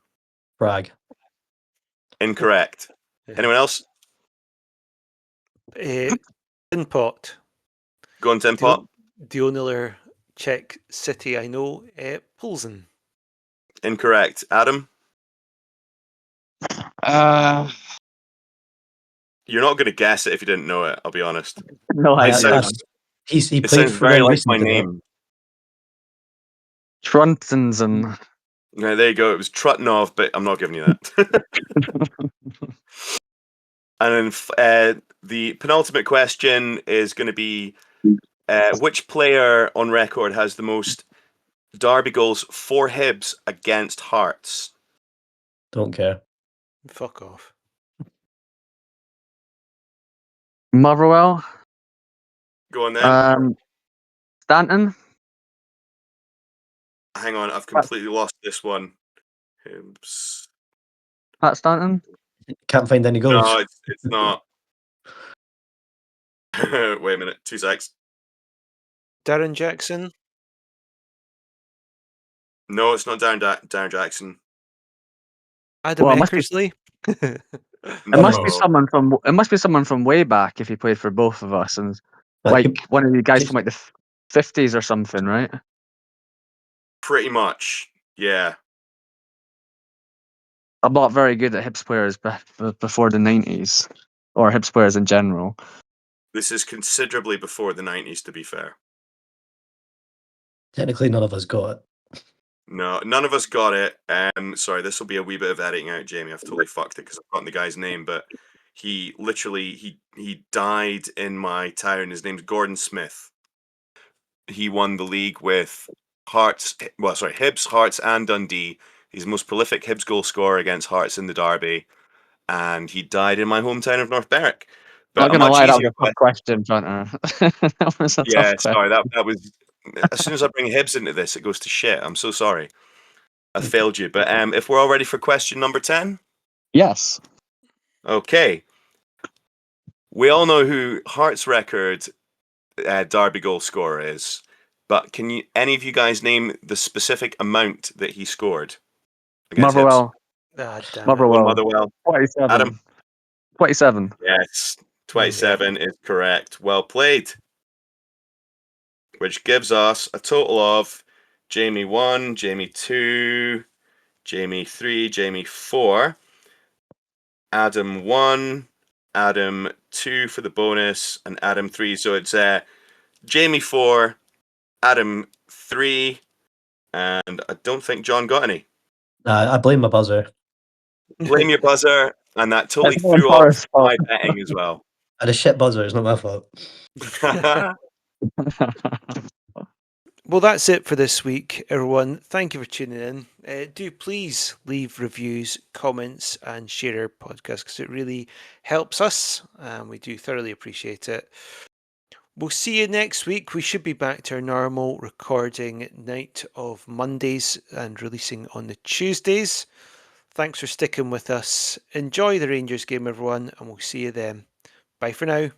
Prague. Incorrect. Anyone else? Tin Pot. Go on, Tim Pot. The only other Czech city I know, Plzeň. Incorrect. Adam? You're not going to guess it if you didn't know it, I'll be honest. No, He It played sounds for very them like recently. my name. Truntensen. No, there you go. It was Trutnov, but I'm not giving you that. And then the penultimate question is going to be which player on record has the most derby goals for Hibs against Hearts? Don't care. Fuck off. Motherwell. Go on then. Stanton. Hang on, I've completely lost this one. Hibs. Pat Stanton. Can't find any goals. No, it's not. Wait a minute, 2 secs. Darren Jackson. No, it's not Darren Jackson. Adam Eckersley. It must be someone from way back if he played for both of us, and like one of you guys from like the 50s or something, right? Pretty much, yeah. I'm not very good at Hibs players before the 90s, or Hibs players in general. This is considerably before the 90s, to be fair. Technically, none of us got it. No, none of us got it. Sorry, this will be a wee bit of editing out, Jamie. I've totally fucked it because I've forgotten the guy's name, but he literally he died in my town. His name's Gordon Smith. he won the league with Hibs, Hearts, and Dundee. He's the most prolific Hibs goal scorer against Hearts in the derby, and he died in my hometown of North Berwick. But Not a gonna much lie, that was easier a tough question, Hunter. That was a Yeah, tough question. sorry, that was. As soon as I bring Hibs into this, it goes to shit. I'm so sorry. I failed you. But if we're all ready for question number 10, Yes. okay. We all know who Hearts' record derby goal scorer is, but can you any of you guys name the specific amount that he scored against Hibs? Motherwell. Ah, damn it. Go Motherwell. Motherwell. 27. Adam. 27. Yes, 27 is correct. Well played. Which gives us a total of Jamie 1, Jamie 2, Jamie 3, Jamie 4, Adam 1, Adam 2 for the bonus, and Adam 3. So it's Jamie 4, Adam 3, and I don't think John got any. I blame my buzzer. Blame your buzzer, and that totally It's no one's threw off Forest's fault. my betting as well. I had a shit buzzer. It's not my fault. Well, that's it for this week, everyone. Thank you for tuning in. Do please leave reviews, comments, and share our podcast because it really helps us, and we do thoroughly appreciate it. We'll see you next week. We should be back to our normal recording night of Mondays and releasing on the Tuesdays. Thanks for sticking with us. Enjoy the Rangers game, everyone, and we'll see you then. Bye for now.